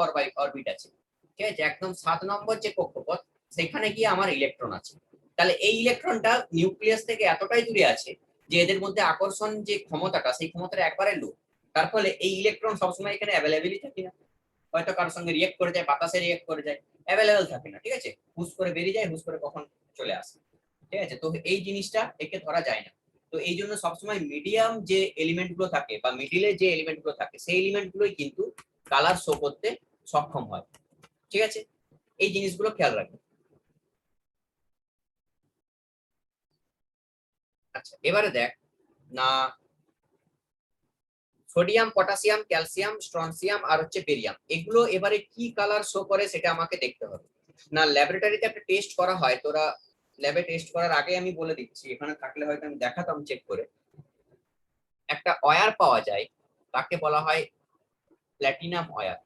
অরবিট আছে, ঠিক আছে, একদম 7 নম্বর যে কক্ষপথ সেখানে গিয়ে আমার ইলেকট্রন আছে, তাহলে এই ইলেকট্রনটা নিউক্লিয়াস থেকে এতটাই দূরে আছে যে এদের মধ্যে আকর্ষণ যে ক্ষমতাটা সেই ক্ষমতাটা একবারে লো। তার ফলে এই ইলেকট্রন সবসময় এখানে অ্যাভেলেবেলই থাকে না, হয়তো কারোর সঙ্গে রিয়েক্ট করে যায়, বাতাসে রিয়েক্ট করে যায়, অ্যাভেলেবেল থাকে না, ঠিক আছে, হুস করে বেরিয়ে যায়, হুস করে কখন চলে আসে, ঠিক আছে। তো এই জিনিসটা একে ধরা যায় না। তো এই জন্য সবসময় মিডিয়াম যে এলিমেন্ট গুলো থাকে বা মিডিলে যে এলিমেন্ট গুলো থাকে সেই এলিমেন্ট গুলোই কিন্তু কালার শো করতে সক্ষম হয়, ঠিক আছে। এই জিনিসগুলো খেয়াল রাখবে। আচ্ছা, এবারে দেখ না, সোডিয়াম, পটাশিয়াম, ক্যালসিয়াম, স্ট্রনসিয়াম আর হচ্ছে বেরিয়াম, এগুলো এবারে কি কালার শো করে সেটা আমাকে দেখতে হবে। না ল্যাবরেটরিতে একটা টেস্ট করা হয়, তোরা ল্যাবে টেস্ট করার আগে আমি বলে দিচ্ছি, এখানে থাকলে হয়তো আমি দেখাতাম চেক করে। একটা অয়ার পাওয়া যায়, তাকে বলা হয় প্ল্যাটিনাম অয়ার।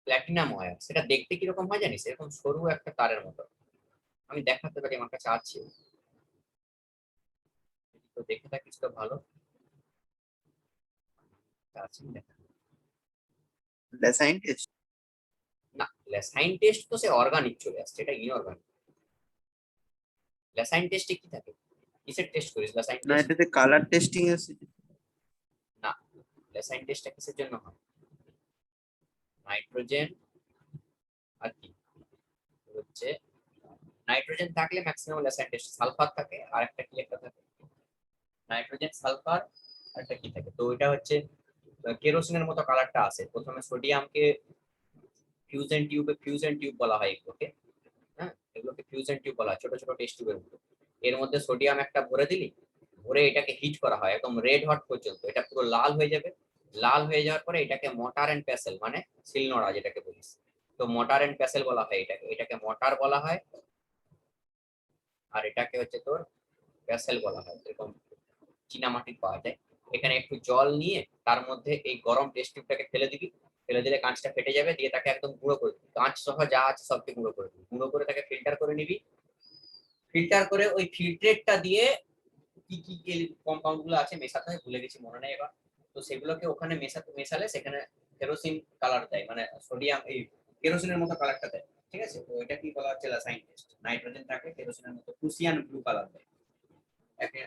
প্ল্যাটিনাম ওয়্যার, সেটা দেখতে কিরকম হয় জানিস? এরকম সরু একটা তারের মতো, আমি দেখাতে পারি, আমার কাছে আছে, তো দেখে থাকিস তো ভালো আছে। সায়েন্টিস্ট? না, ল্যাসাইন টেস্ট তো সে অর্গানিক চলে আসছে, এটা ইনঅর্গানিক। ল্যাসাইন টেস্টে কি থাকে? কিসের টেস্ট করিস ল্যাসাইন না, টেস্ট? এটাতে কালার টেস্টিং আছে। না, ল্যাসাইন টেস্টটা কিসের জন্য হয়? নাইট্রোজেন আর কি হচ্ছে, নাইট্রোজেন থাকলে ম্যাক্সিমাম ল্যাসাইন টেস্ট, সালফার থাকে আর একটা কি একটা থাকে, নাইট্রোজেন সালফার আর একটা কি থাকে, তো এটা হচ্ছে কেরোসিনের মতো কালারটা আসে। প্রথমে সোডিয়ামকে ফিউশন টিউব বলা হয় এগুলোকে, হ্যাঁ, এগুলোকে ফিউশন টিউব বলা হয়, ছোট ছোট টেস্ট টিউবের মতো। এর মধ্যে সোডিয়াম একটা ভরে দিলি, ভরে এটাকে হিট করা হয় একদম রেড হট পর্যন্ত, এটা পুরো লাল হয়ে যাবে। লাল হয়ে যাওয়ার পরে এটাকে মটার এন্ড প্যাসেল মানে শিলনোড়া যেটাকে বলিস, তো মটার এন্ড প্যাসেল বলা হয় এটাকে, এটাকে মটার বলা হয় আর এটাকে হচ্ছে তোর প্যাসেল বলা হয়। এরকম চীনামাটি পাওয়া যায়, এখানে একটু জল নিয়ে তার মধ্যে এই গরম টেস্ট টিউবটাকে ফেলে দিবি, ফেলে দিলে কাঁচটা ফেটে যাবে, দিয়ে তাকে একদম গুঁড়ো করে দিবি, কাঁচ সহ যা আছে সবকে গুঁড়ো করে দিবি, গুঁড়ো করে তাকে ফিল্টার করে নিবি। ফিল্টার করে ওই ফিল্ট্রেটটা দিয়ে কি কি কম্পাউন্ড গুলো আছে মেশাতে হয়, ভুলে গেছি, মনে নেই এবার, তো সেগুলোকে ওখানে মেশালে সেখানে কেরোসিন কালার দেয়, মানে সোডিয়াম এই কেরোসিনের মতো কালারটা দেয়, ঠিক আছে। তো এটা কি বলা হচ্ছে ল্যাসাইন টেস্ট। নাইট্রোজেন থাকলে কেরোসিনের মতো প্রুসিয়ান ব্লু কালার দেয়,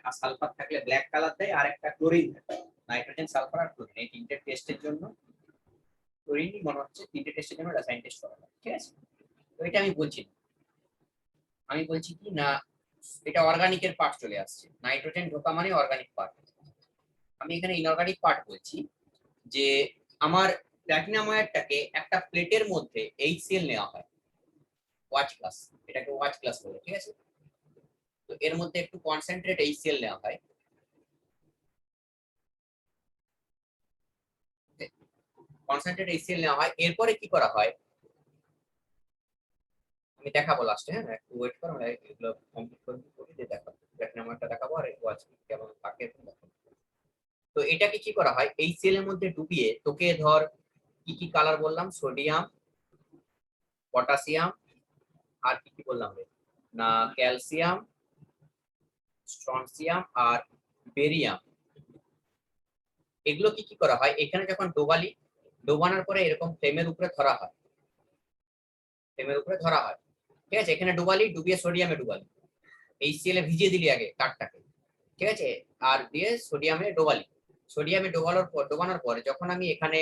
আর সালফার থাকলে ব্ল্যাক কালার দেয়, আর একটা ক্লোরিন থাকে। নাইট্রোজেন, সালফার আর ক্লোরিন, এই তিনটে টেস্টের জন্য ক্লোরিনই মনে হচ্ছে তিনটে টেস্টের জন্য ল্যাসাইন টেস্ট করা হয়, ঠিক আছে। তো এটা আমি বলছি না, আমি বলছি কি না, এটা অর্গানিকের পার্ট চলে আসছে, নাইট্রোজেন ঢোকা মানে অর্গানিক পার্ট। আমি এখানে ইনঅর্গানিক পার্ট বলছি যে আমার প্ল্যাটিনাম ওয়্যারটাকে একটা প্লেটের মধ্যে HCl নেওয়া হয়, ওয়াচ ক্লাস, এটাকে ওয়াচ ক্লাস বলে, ঠিক আছে। তো এর মধ্যে একটু কনসেন্ট্রেট HCl নেওয়া হয়, কনসেন্ট্রেট HCl নেওয়া হয়, এরপরে কি করা হয় আমি দেখাবো লাস্টে। হ্যাঁ, একটু ওয়েট করো, আমি এগুলো কমপ্লিট করে দিয়ে দেখাবো। দেখেন আমার একটা দেখাবো আর ওয়াচ কেমন থাকে দেখাবো। তো এটাকে কি করা হয়, HCl এর মধ্যে ডুবিয়ে তোকে ধর কি কি কালার বললাম, সোডিয়াম, পটাশিয়াম, আর কি কি বললাম রে না, ক্যালসিয়াম, স্ট্রনসিয়াম আর বেরিয়াম, এগুলো কি কি করা হয় এখানে যখন ডোবালি, ডোবানোর পরে এরকম ফ্লেমের উপরে ধরা হয়, ফ্লেমের উপরে ধরা হয়। ঠিক আছে, এখানে ডুবালি, ডুবিয়ে সোডিয়ামে ডুবালি, HCl এ ভিজিয়ে দিলি আগে তারটাকে, ঠিক আছে, আর দিয়ে সোডিয়ামে ডোবালি, সোডিয়ামে ডোবানোর পরে যখন আমি এখানে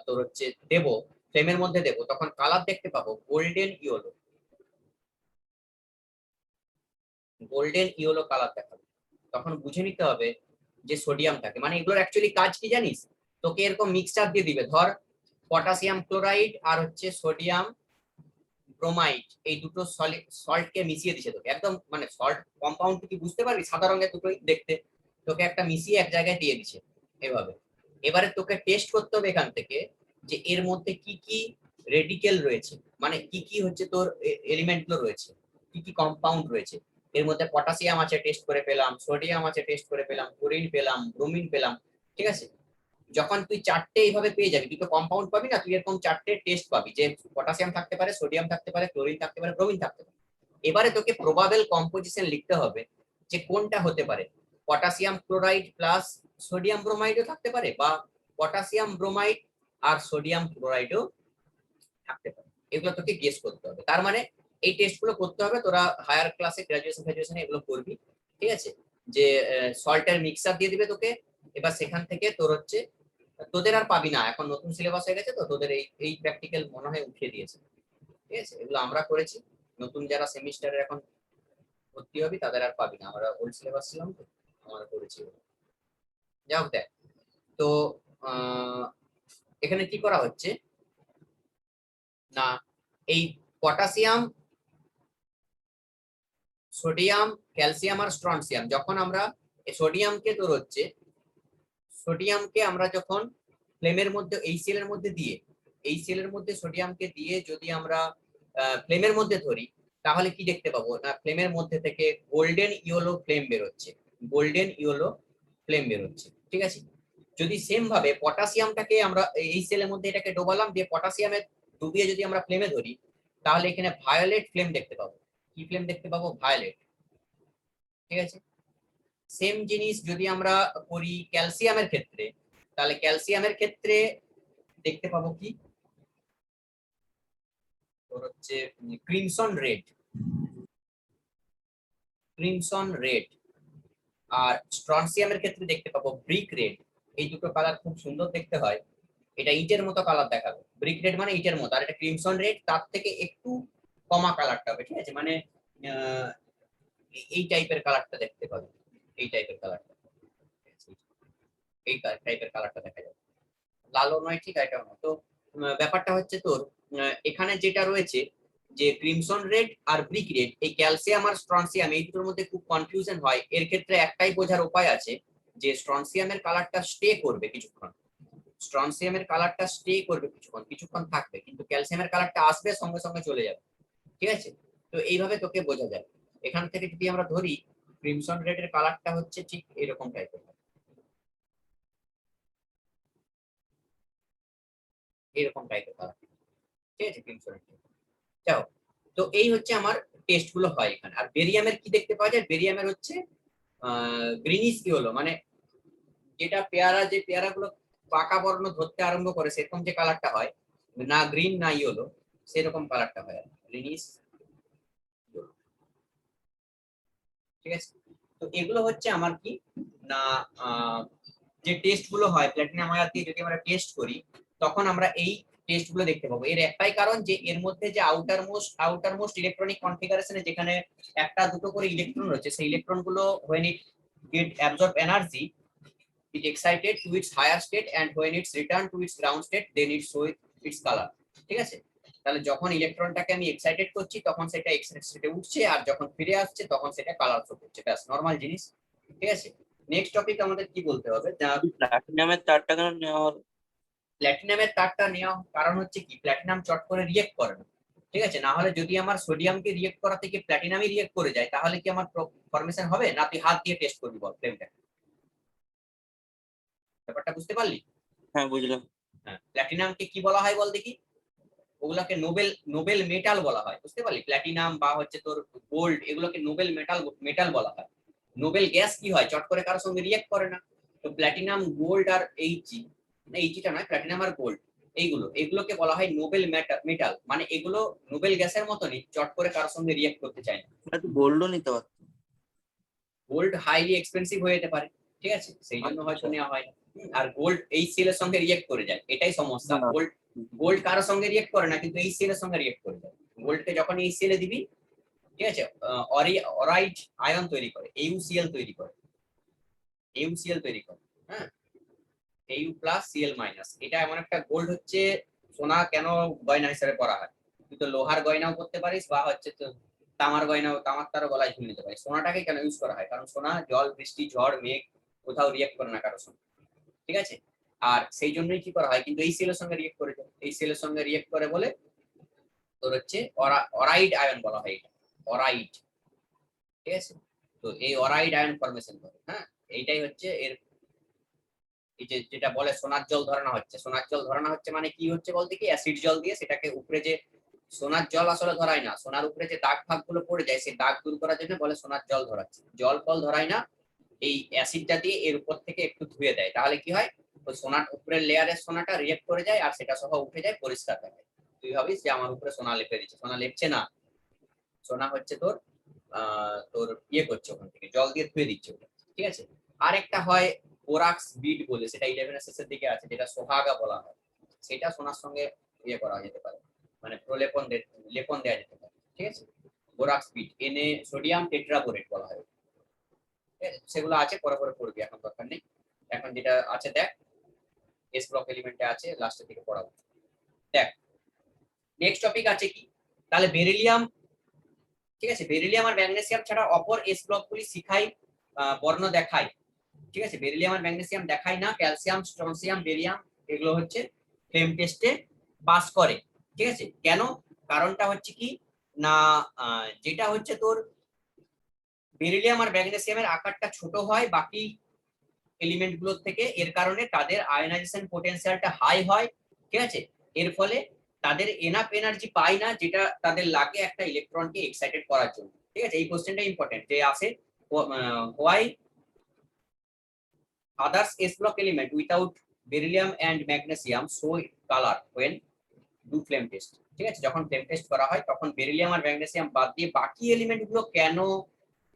তোর হচ্ছে দেবো, ফ্লেমের মধ্যে দেবো, তখন কালার দেখতে পাবো golden yellow, golden yellow colour দেখাবে। তখন বুঝে নিতে হবে যে সোডিয়াম থাকে, মানে এগুলোর অ্যাকচুয়ালি কাজ কি জানিস, তোকে এরকম মিক্সচার দিয়ে দিবে, ধর পটাশিয়াম ক্লোরাইড আর হচ্ছে সোডিয়াম ব্রোমাইড, এই দুটো সল্ট কে মিশিয়ে দিছে তোকে, একদম মানে সল্ট কম্পাউন্ড কি বুঝতে পারবি, সাদা রঙের দুটোই দেখতে, তোকে একটা মিশিয়ে এক জায়গায় দিয়ে দিছে এভাবে। এবারে তোকে টেস্ট করতে হবে এখান থেকে যে এর মধ্যে কি কি রেডিকেল রয়েছে, মানে কি কি হচ্ছে তোর এলিমেন্ট গুলো রয়েছে, কি কি কম্পাউন্ড রয়েছে। এর মধ্যে পটাশিয়াম আছে টেস্ট করে পেলাম, সোডিয়াম আছে টেস্ট করে পেলাম, ক্লোরিন পেলাম, ব্রোমিন পেলাম, ঠিক আছে। যখন তুই চারটে এইভাবে পেয়ে যাবি, তুই তো কম্পাউন্ড পাবি না, তুই এরকম চারটে টেস্ট পাবি যে পটাশিয়াম থাকতে পারে, সোডিয়াম থাকতে পারে, ক্লোরিন থাকতে পারে, ব্রোমিন থাকতে পারে। এবারে তোকে প্রবাবল কম্পোজিশন লিখতে হবে যে কোনটা হতে পারে, পটাশিয়াম ক্লোরাইড প্লাস সোডিয়াম ব্রোমাইডও থাকতে পারে, বা পটাশিয়াম ব্রোমাইড আর সোডিয়াম ক্লোরাইডও থাকতে পারে, এগুলো তোকে গেস করতে হবে। তার মানে এই টেস্টগুলো করতে হবে, তোরা হায়ার ক্লাসে গ্রাজুয়েশনে এগুলো করবি, ঠিক আছে। যে সল্টের মিক্সার দিয়ে দিবে তোকে, এবার সেখান থেকে তোর হচ্ছে তোদের আর পাবি না, এখন নতুন সিলেবাস হয়ে গেছে, তো তোদের এই এই প্র্যাকটিক্যাল মনে হয় উঠিয়ে দিয়েছে, ঠিক আছে। এগুলো আমরা করেছি, নতুন যারা সেমিস্টারে এখন ভর্তি হবি তাদের আর পাবি না, আমরা ওল্ড সিলেবাস ছিলাম তো, আমরা করেছি। যাই হোক দেখ, তো এখানে কি করা হচ্ছে না, এই পটাশিয়াম, সোডিয়াম, ক্যালসিয়াম আর স্ট্রনসিয়াম, যখন আমরা সোডিয়ামকে তোর হচ্ছে সোডিয়ামকে আমরা যখন ফ্লেমের মধ্যে HCl এর মধ্যে দিয়ে, HCl এর মধ্যে সোডিয়ামকে দিয়ে যদি আমরা ফ্লেমের মধ্যে ধরি, তাহলে কি দেখতে পাবো না, ফ্লেমের মধ্যে থেকে গোল্ডেন ইয়েলো ফ্লেম বেরোচ্ছে, গোল্ডেন ইয়েলো ফ্লেম বেরোচ্ছে, ঠিক আছে। যদি সেম ভাবে পটাশিয়ামটাকে আমরা HCl এর মধ্যে এটাকে ডোবালাম, দিয়ে পটাশিয়ামে ডুবিয়ে যদি আমরা ফ্লেমে ধরি, তাহলে এখানে ভায়োলেট ফ্লেম দেখতে পাবো। কি ফ্লেম দেখতে পাবো? ভায়োলেট, ঠিক আছে। সেম জিনিস যদি আমরা করি ক্যালসিয়ামের ক্ষেত্রে, তাহলে ক্যালসিয়ামের ক্ষেত্রে দেখতে পাবো কি, তোর হচ্ছে ক্রিমসন রেড, ক্রিমসন রেড। আর স্ট্রনসিয়ামের ক্ষেত্রে দেখতে পাবো ব্রিক রেড। এই দুটো কালার খুব সুন্দর দেখতে হয়, এটা ইটের মতো কালার দেখাবে, ব্রিক রেড মানে ইটের মতো, আর এটা ক্রিমসন রেড তার থেকে একটু কমা কালারটা হবে, ঠিক আছে, মানে আহ, এই টাইপের কালারটা দেখতে পাবে, এই টাইপের কালারটা, এই টাইপের কালারটা দেখা যাবে, লালও নয় ঠিক এটাও নয়। তো ব্যাপারটা হচ্ছে তোর এখানে যেটা রয়েছে যে ক্রিমসন রেড আর ব্রিক রেড, এই ক্যালসিয়াম আর স্ট্রনসিয়াম এই দুটোর মধ্যে খুব কনফিউশন হয়। এর ক্ষেত্রে একটাই বোঝার উপায় আছে যে স্ট্রনসিয়ামের কালারটা স্টে করবে কিছুক্ষণ, স্ট্রনসিয়ামের কালারটা স্টে করবে কিছুক্ষণ, কিছুক্ষণ থাকবে, কিন্তু ক্যালসিয়ামের কালারটা আসবে সঙ্গে সঙ্গে চলে যাবে, ঠিক আছে। তো এইভাবে তোকে বোঝা যায়। এখান থেকে যদি আমরা ধরি ক্রিমসন রেড এর কালারটা হচ্ছে ঠিক এরকম টাইপের, এরকম টাইপের কালার, ঠিক আছে, ক্রিমসন রেড। যাও, তো এই হচ্ছে আমার টেস্ট গুলো হয় এখানে। আর বেরিয়ামের কি দেখতে পাওয়া যায়, বেরিয়ামের হচ্ছে গ্রিনিশ ইয়েলো, মানে যেটা পেয়ারা, যে পেয়ারা গুলো পাকা বর্ণ ধরতে আরম্ভ করে সেরকম যে কালারটা হয়, না গ্রিন না ইয়েলো, সেরকম কালারটা হয় গ্রিনিশ ইয়েলো, ঠিক আছে। তো এগুলো হচ্ছে আমার কি না যে টেস্ট গুলো হয় প্ল্যাটিনাম আয়ার দিয়ে যদি আমরা টেস্ট করি, তখন আমরা এই টেস্ট গুলো দেখতে পাবো। এর একটাই কারণ যে এর মধ্যে যে আউটার মোস্ট ইলেকট্রনিক কনফিগারেশনে যেখানে একটা দুটো করে ইলেকট্রন রয়েছে, সেই ইলেকট্রন গুলো when it get absorb energy it excited to its higher state and when it's return to its ground state then it show its color, ঠিক আছে। তাহলে যখন ইলেকট্রনটাকে আমি এক্সাইটেড করছি তখন সেটা এক্সাইটেড স্টেটে উঠছে, আর যখন ফিরে আসছে তখন সেটা কালার শো করছে, ব্যাস নরমাল জিনিস, ঠিক আছে। নেক্সট টপিক আমাদের কি বলতে হবে, প্লাটিনামের তারটা কেন নেওয়া হলো? প্ল্যাটিনামের তারটা নেওয়া কারণ হচ্ছে কি, প্ল্যাটিনাম চট করে রিয়েক্ট করে না, ঠিক আছে। না হলে যদি আমার সোডিয়ামকে রিয়েক্ট করা থেকে প্ল্যাটিনামই রিয়েক্ট করে যায়, তাহলে কি আমার ফরমেশন হবে না? তুই হাত দিয়ে টেস্ট করবি বল ফ্লেমটা, ব্যাপারটা বুঝতে পারলি? হ্যাঁ বুঝলাম। হ্যাঁ, প্ল্যাটিনামকে কি বলা হয় বল দেখি? ওগুলাকে নোবেল নোবেল মেটাল বলা হয়, বুঝতে পারলি? প্ল্যাটিনাম বা হচ্ছে তোর গোল্ড, এগুলোকে নোবেল মেটাল মেটাল বলা হয়। নোবেল গ্যাস কি হয়, চট করে কারোর সঙ্গে রিয়েক্ট করে না। তো প্ল্যাটিনাম, গোল্ড আর এইচজি, না এইচজিটা নয়, প্ল্যাটিনাম আর গোল্ড, এগুলোকে বলা হয় নোবেল মেটাল, মানে এগুলো নোবেল গ্যাসের মতনই চট করে কারোর সঙ্গে রিয়েক্ট করতে চায় না। তুই গোল্ডও নিতে পারত। গোল্ড হাইলি এক্সপেন্সিভ হয়ে যেতে পারে, ঠিক আছে, সেই জন্য হয়তো আচ্ছা। নেওয়া হয় না। আর গোল্ড HCl এর সঙ্গে রিয়েক্ট করে যায়, এটাই সমস্যা। হ্যাঁ। গোল্ড গোল্ড কারোর সঙ্গে রিয়েক্ট করে না, কিন্তু HCl এর সঙ্গে রিয়েক্ট করে যায়। গোল্ডকে যখন HCl এ দিবি, ঠিক আছে, অরাইড আয়ন তৈরি করে, AuCl তৈরি করে, AuCl তৈরি করে, হ্যাঁ, Au+Cl-। এটা এমন একটা গোল্ড হচ্ছে, সোনা কেন গয়না হিসেবে পরা হয়, তুই তো লোহার গয়নাও করতে পারিস, বা হচ্ছে তো তামার গয়নাও, তামার তারও গলায় ঝুলিয়ে নিতে পারিস। সোনাটাকে কেন ইউজ করা হয়? কারণ সোনা জল, বৃষ্টি, ঝড়, মেঘ কোথাও রিয়েক্ট করে না কারোর সঙ্গে, ঠিক আছে। আর সেই জন্যই কি করা হয়, কিন্তু HCl এর সঙ্গে রিয়েক্ট করে যায়, HCl এর সঙ্গে রিয়েক্ট করে বলে তোর হচ্ছে অরাইড আয়ন বলা হয়, এটা অরাইড, ঠিক আছে। তো এই অরাইড আয়ন ফরমেশন করে, হ্যাঁ, এইটাই হচ্ছে এর, এই যে যেটা বলে সোনার জল ধরানো হচ্ছে, সোনার জল ধরানো হচ্ছে মানে কি হচ্ছে বলতে কি, অ্যাসিড জল দিয়ে সেটাকে উপরে যে, সোনার জল আসলে ধরায় না, সোনার উপরে যে দাগ ফাগ গুলো পড়ে যায় সেই দাগ দূর করার জন্য বলে সোনার জল ধরাচ্ছে, জল ফল ধরায় না, এই অ্যাসিডটা দিয়ে এর উপর থেকে একটু ধুয়ে দেয়, তাহলে কি হয়, ওই সোনার উপরের লেয়ারের সোনাটা রিয়েক্ট করে যায় আর সেটা সহ উঠে যায়, পরিষ্কার থাকে। তুই ভাবিস যে আমার উপরে সোনা লেপে দিচ্ছে, সোনা লেপছে না, সোনা হচ্ছে তোর তোর ইয়ে করছে, ওখান থেকে জল দিয়ে ধুয়ে দিচ্ছে ওটা, ঠিক আছে। আর একটা হয় বোরাক্স বিড বলে, সেটা 11 শেষের দিকে আছে, যেটা সোহাগা বলা হয়, সেটা সোনার সঙ্গে ইয়ে করা যেতে পারে, মানে লেপন দেওয়া যেতে পারে, ঠিক আছে। বোরাক্স বিড, সোডিয়াম টেট্রাবোরেট বলা হয়, ঠিক আছে? সেগুলো আছে, পরে পরে পড়বি, এখন দরকার নেই। এখন যেটা আছে দেখ, এস ব্লক এলিমেন্টে আছে, লাস্টের দিকে পড়াবো। দেখ, নেক্সট টপিক আছে কি, তাহলে বেরিলিয়াম, ঠিক আছে, বেরিলিয়াম আর ম্যাগনেসিয়াম ছাড়া অপর এস ব্লকগুলি শিখাই, বর্ণ দেখায়, ঠিক আছে। বেরিলিয়াম আর ম্যাগনেসিয়াম দেখায় না, ক্যালসিয়াম, স্ট্রনসিয়াম, বেরিয়াম এগুলো হচ্ছে ফ্লেম টেস্টে পাস করে, ঠিক আছে। কেন? কারণটা হচ্ছে কি না, যেটা হচ্ছে তোর বেরিলিয়াম আর ম্যাগনেসিয়ামের আকারটা ছোট হয় বাকি এলিমেন্ট গুলোর থেকে, এর কারণে তাদের আয়নাইজেশন পটেনশিয়ালটা হাই হয়, ঠিক আছে। এর ফলে তাদের এনাফ এনার্জি পায় না, যেটা তাদের লাগে একটা ইলেকট্রনকে এক্সাইটেড করার জন্য, ঠিক আছে। এই কোশ্চেনটা ইম্পর্টেন্ট, যে আসে why others s block element without beryllium and magnesium show color when do flame test, ঠিক আছে। যখন ফ্লেম টেস্ট করা হয় তখন বেরিলিয়াম আর ম্যাগনেসিয়াম বাদ দিয়ে বাকি এলিমেন্ট গুলো কেন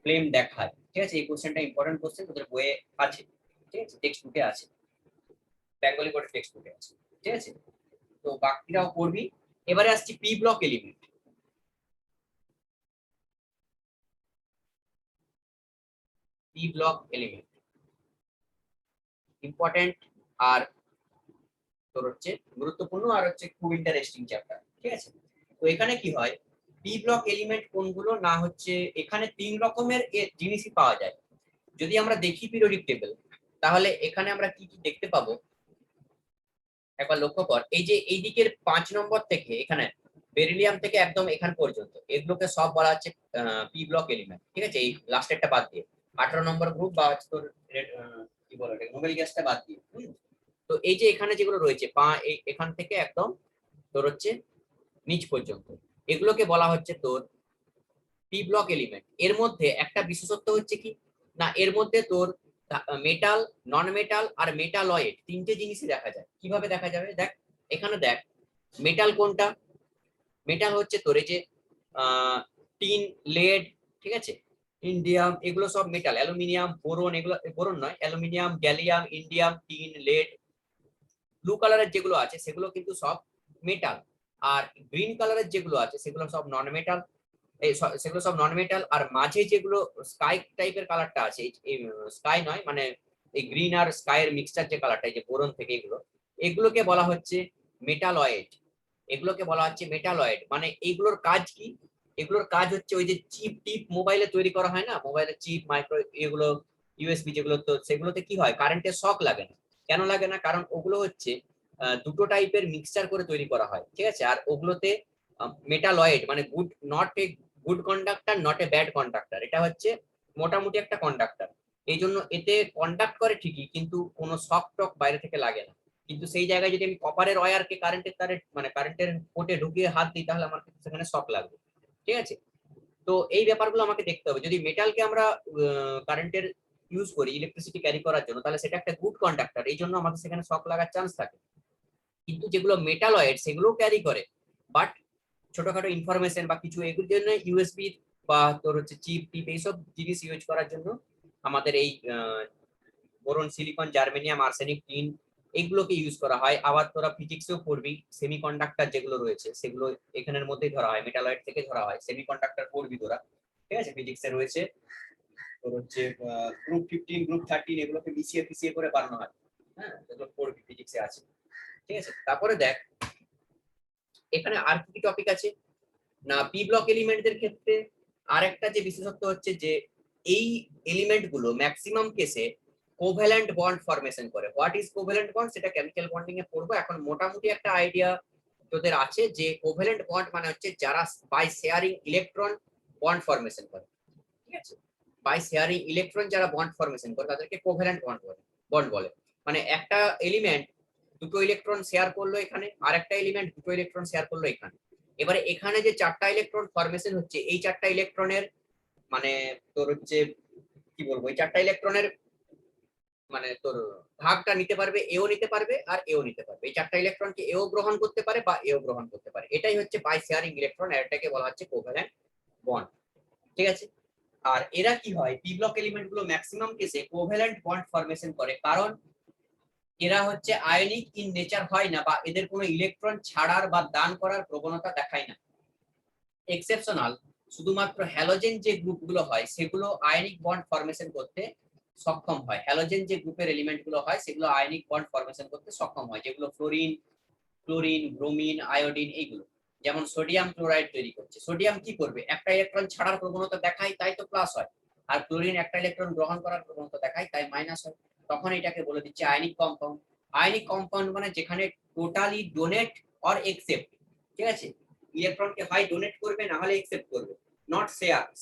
ফ্লেম দেখায়, ঠিক আছে। এই কোশ্চেনটা ইম্পর্টেন্ট কোশ্চেন, তোদের বইয়ে আছে, ঠিক আছে, টেক্সট বুকে আছে, বেঙ্গলি করে টেক্সট বুকে আছে, ঠিক আছে। তো বাকিটাও পড়বি। এবারে আসছি P block element. P block element important আর তোর হচ্ছে গুরুত্বপূর্ণ, আর হচ্ছে খুব ইন্টারেস্টিং চ্যাপ্টার, ঠিক আছে। তো এখানে কি হয়, পি ব্লক এলিমেন্ট কোনগুলো না, হচ্ছে এখানে 3 রকমের জিনিসই পাওয়া যায়। যদি আমরা দেখি পিরিয়ডিক টেবিল, তাহলে এখানে আমরা কি কি দেখতে পাবো একবার লক্ষ্য কর। এই যে এই দিকের 5 নম্বর থেকে এখানে বেরিলিয়াম থেকে একদম এখান পর্যন্ত, এগুলোকে সব বলা হচ্ছে পি ব্লক এলিমেন্ট, ঠিক আছে, এই লাস্টেরটা বাদ দিয়ে 18 নম্বর গ্রুপ বা হচ্ছে তোর কি বলে নোবেল গ্যাসটা বাদ দিয়ে। তো এই যে এখানে যেগুলো রয়েছে এখান থেকে একদম তোর হচ্ছে নিচ পর্যন্ত, এগুলোকে বলা হচ্ছে তোর পি ব্লক এলিমেন্ট। এর মধ্যে একটা বিশেষত্ব হচ্ছে কি না, এর মধ্যে তোর মেটাল, নন মেটাল আর মেটালয়েড 3টে জিনিসই দেখা যায়। কিভাবে দেখা যাবে দেখ, এখানে দেখ মেটাল কোনটা, মেটাল হচ্ছে তোর এই যে টিন, লেড, ঠিক আছে, ইন্ডিয়াম, এগুলো সব মেটাল। অ্যালুমিনিয়াম, বোরন, এগুলো বোরন নয়, aluminium, gallium, indium, tin, lead. Blue কালারের যেগুলো আছে সেগুলো কিন্তু সব মেটাল, আর গ্রিন কালারের যেগুলো আছে সেগুলো সব নন মেটাল, সেগুলো সব নন মেটাল। আর মাঝে যেগুলো স্কাই টাইপের কালারটা আছে, এই স্কাই নয়, মানে এই গ্রিন আর স্কাই এর মিক্সচার যে কালারটা, এই যে বোরন থেকে এগুলোকে বলা হচ্ছে মেটালয়েড, এগুলোকে বলা হচ্ছে মেটালয়েড। মানে এইগুলোর কাজ কি, এগুলোর কাজ হচ্ছে ওই যে চিপ টিপ মোবাইলে তৈরি করা হয় না, মোবাইলের চিপ, মাইক্রো, এগুলো ইউএসবি যেগুলো, তো সেগুলোতে কি হয়, কারেন্টের শক লাগে না। কেন লাগে না? কারণ ওগুলো হচ্ছে দুটো টাইপের মিক্সচার করে তৈরি করা হয়, ঠিক আছে। আর ওগুলোতে মেটালয়েড মানে good not a good conductor not a bad conductor, এটা হচ্ছে মোটামুটি একটা কন্ডাক্টর। এই জন্য এতে কন্ডাক্ট করে ঠিকই, কিন্তু কোনো শক টক বাইরে থেকে লাগে না। কিন্তু সেই জায়গায় যদি আমি কপারের ওয়্যারকে কারেন্টের তারে মানে কারেন্টের পোর্টে ঢুকিয়ে হাত দিই, তাহলে আমার কিন্তু সেখানে শক লাগবে, ঠিক আছে। তো এই ব্যাপারগুলো আমাকে দেখতে হবে। যদি মেটালকে আমরা কারেন্টের ইউজ করি ইলেকট্রিসিটি ক্যারি করার জন্য, তাহলে সেটা একটা গুড কন্ডাক্টর, এই জন্য আমাদের সেখানে শক লাগার চান্স থাকে। কিন্তু যেগুলো মেটালয়েড সেগুলো ক্যারি করে, বাট ছোটখাটো ইনফরমেশন বা কিছু এগুলোর জন্য ইউএসবি বা তোর হচ্ছে চিপ টিপ এইসব জিনিস ইউজ করার জন্য আমাদের এই boron, silicon, germanium, arsenic, tin এইগুলোকে ইউজ করা হয়। আবার তোরা ফিজিক্সেও পড়বি, সেমিকন্ডাক্টর যেগুলো রয়েছে সেগুলো এখানের মধ্যেই ধরা হয়, মেটালয়েড থেকে ধরা হয়। সেমিকন্ডাক্টর পড়বি তোরা, ঠিক আছে, ফিজিক্সে রয়েছে। তোর হচ্ছে গ্রুপ 15 গ্রুপ 13 এগুলোকে মিশিয়ে ফিশিয়ে করে বানানো হয়, হ্যাঁ, এগুলো পড়বি, ফিজিক্সে আছে, ঠিক আছে। তারপরে দেখ এখানে আর কি কি টপিক আছে না, পি ব্লক এলিমেন্টদের ক্ষেত্রে আরেকটা যে বিশেষত্ব হচ্ছে যে এই এলিমেন্ট গুলো ম্যাক্সিমাম কেসে কোভ্যালেন্ট বন্ড ফরমেশন করে। হোয়াট ইজ কোভ্যালেন্ট বন্ড সেটা কেমিক্যাল বন্ডিং এ পড়বো। এখন মোটামুটি একটা আইডিয়া তোদের আছে যে কোভ্যালেন্ট বন্ড মানে হচ্ছে যারা by sharing electron bond formation করে, ঠিক আছে। বাই শেয়ারিং ইলেকট্রন যারা বন্ড ফরমেশন করে তাদেরকে কোভ্যালেন্ট বন্ড বলে। মানে একটা এলিমেন্ট দুটো ইলেকট্রন শেয়ার করলো এখানে, আর একটা এলিমেন্ট দুটো ইলেকট্রন শেয়ার করলো এখানে। এবারে এখানে যে চারটা ইলেকট্রন ফরমেশন হচ্ছে, এই চারটা ইলেকট্রনের মানে তোর হচ্ছে কি বলবো, এই চারটা ইলেকট্রনের মানে তোর ভাগটা নিতে পারবে, এও নিতে পারবে আর এও নিতে পারবে। এই চারটা ইলেকট্রনকে এও গ্রহণ করতে পারে বা এও গ্রহণ করতে পারে, এটাই হচ্ছে বাই শেয়ারিং ইলেকট্রন, এটাকে বলা হচ্ছে কোভ্যালেন্ট বন্ড, ঠিক আছে। আর এরা কি হয়, পি ব্লক এলিমেন্ট গুলো ম্যাক্সিমাম কেসে কোভ্যালেন্ট বন্ড ফরমেশন করে, কারণ এরা হচ্ছে আয়নিক ইন নেচার হয় না, বা এদের কোনো ইলেকট্রন ছাড়ার বা দান করার প্রবণতা দেখায় না। এক্সেপশনাল শুধুমাত্র হ্যালোজেন যে গ্রুপগুলো হয় সেগুলো আয়নিক বন্ড ফরমেশন করতে সক্ষম হয়। হ্যালোজেন যে গ্রুপের এলিমেন্ট গুলো হয় সেগুলো আয়নিক বন্ড ফরমেশন করতে সক্ষম হয়, যেগুলো ফ্লোরিন, ক্লোরিন, ব্রোমিন, আয়োডিন এইগুলো। যেমন সোডিয়াম ক্লোরাইড তৈরি করছে, সোডিয়াম কি করবে, একটা ইলেকট্রন ছাড়ার প্রবণতা দেখায় তাই তো প্লাস হয়, আর ক্লোরিন একটা ইলেকট্রন গ্রহণ করার প্রবণতা দেখায় তাই মাইনাস হয়। তখন এটাকে বলে দিচ্ছে আয়নিক কম্পাউন্ড। আয়নিক কম্পাউন্ড মানে যেখানে টোটালি ডোনেট অর একসেপ্ট, ঠিক আছে। ইলেকট্রনকে হয় ডোনেট করবে না হলে একসেপ্ট করবে, নট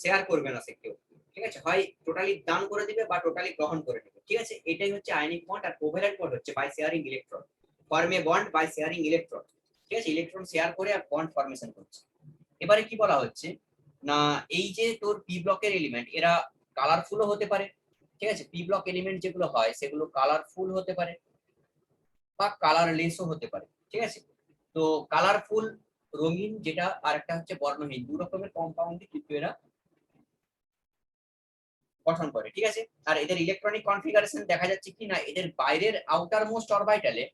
শেয়ার করবে না সে কেউ, ঠিক আছে। হয় টোটালি দান করে দিবে বা টোটালি গ্রহণ করে নেবে, ঠিক আছে। এটাই হচ্ছে আয়নিক বন্ড। আর কোভ্যালেন্ট বন্ড হচ্ছে by sharing electron, form a bond by sharing electron, ঠিক আছে। ইলেকট্রন শেয়ার করে আর বন্ড ফরমেশন করছে। এবারে কি বলা হচ্ছে না, এই যে তোর পি ব্লকের এলিমেন্ট এরা কালারফুলও হতে পারে, ঠিক আছে। পি ব্লক এলিমেন্ট যেগুলো হয় সেগুলো কালারফুল হতে পারে বা কালারলেসও হতে পারে, ঠিক আছে। তো কালারফুল রঙিন যেটা, আর একটা হচ্ছে বর্ণহীন, দু রকমের কম্পাউন্ড কিন্তু এরা গঠন করে, ঠিক আছে। আর এদের ইলেকট্রনিক কনফিগারেশন দেখা যাচ্ছে কি না, এদের বাইরের আউটার মোস্ট অরবিটালে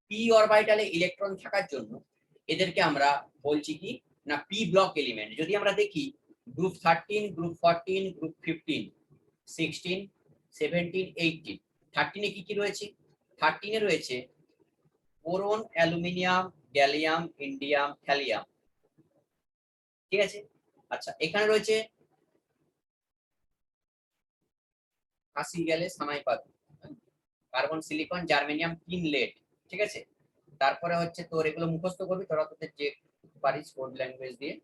পি অরবিটালে ইলেকট্রন থাকার জন্য এদেরকে আমরা বলছি কি না পি ব্লক এলিমেন্ট। যদি আমরা দেখি গ্রুপ 13, গ্রুপ 14, গ্রুপ 15, 16, 17, 18, 13 এ কি কি রয়েছে, 13 এ রয়েছে boron, aluminium, gallium, indium, thallium, ঠিক আছে। আচ্ছা এখানে রয়েছে আসি গেলে সানাই পাবি, carbon, silicon, germanium, tin, lead, ঠিক আছে। তারপরে হচ্ছে তোর এগুলো মুখস্থ করবি তোরা, তোদের যে পারিস কোড ল্যাঙ্গুয়েজ দিয়ে।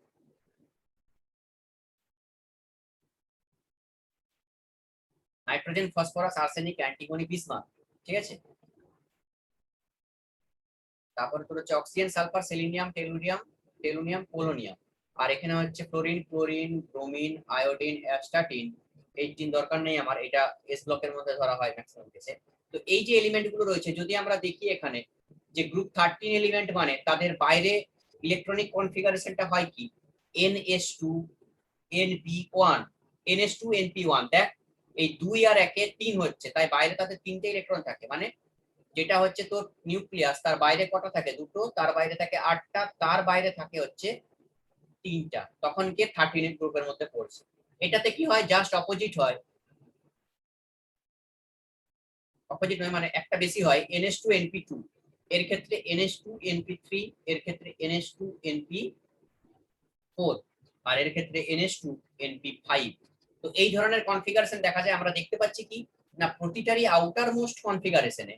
Nitrogen, phosphorus, arsenic, antimony, bismuth, ঠিক আছে। তারপরে তোর হচ্ছে অক্সিজেন, সালফার, সেলিনিয়াম, টেলুনিয়াম, পোলোনিয়াম। আর এখানে হচ্ছে fluorine, chlorine, bromine, iodine, astatine. 18 দরকার নেই আমার, এটা এস ব্লকের মধ্যে ধরা হয় ম্যাক্সিমাম কেসে। তো এই যে এলিমেন্ট গুলো রয়েছে, যদি আমরা দেখি এখানে যে গ্রুপ 13 এলিমেন্ট মানে তাদের বাইরে ইলেকট্রনিক কনফিগারেশনটা হয় কি NS2 NP1, NS2 NP1। দেখ এই 2 আর 1 এ 3 হচ্ছে, তাই বাইরে তাদের 3টে ইলেকট্রন থাকে। মানে যেটা হচ্ছে তোর নিউক্লিয়াস, তার বাইরে কটা থাকে, দুটো, তার বাইরে থাকে 8টা, তার বাইরে থাকে হচ্ছে 3টা, তখন কে 13 গ্রুপের মধ্যে পড়ছে। এটাতে কি হয়, জাস্ট অপোজিট হয়, অপোজিট নয় মানে একটা বেশি হয়, NH2 NP2 এর ক্ষেত্রে NH2 NP3, এর ক্ষেত্রে NH2 NP4, আর এর ক্ষেত্রে NH2 NP5। তো এই ধরনের কনফিগারেশন দেখা যায়। আমরা দেখতে পাচ্ছি কি না প্রতিটারই আউটার মোস্ট কনফিগারেশনে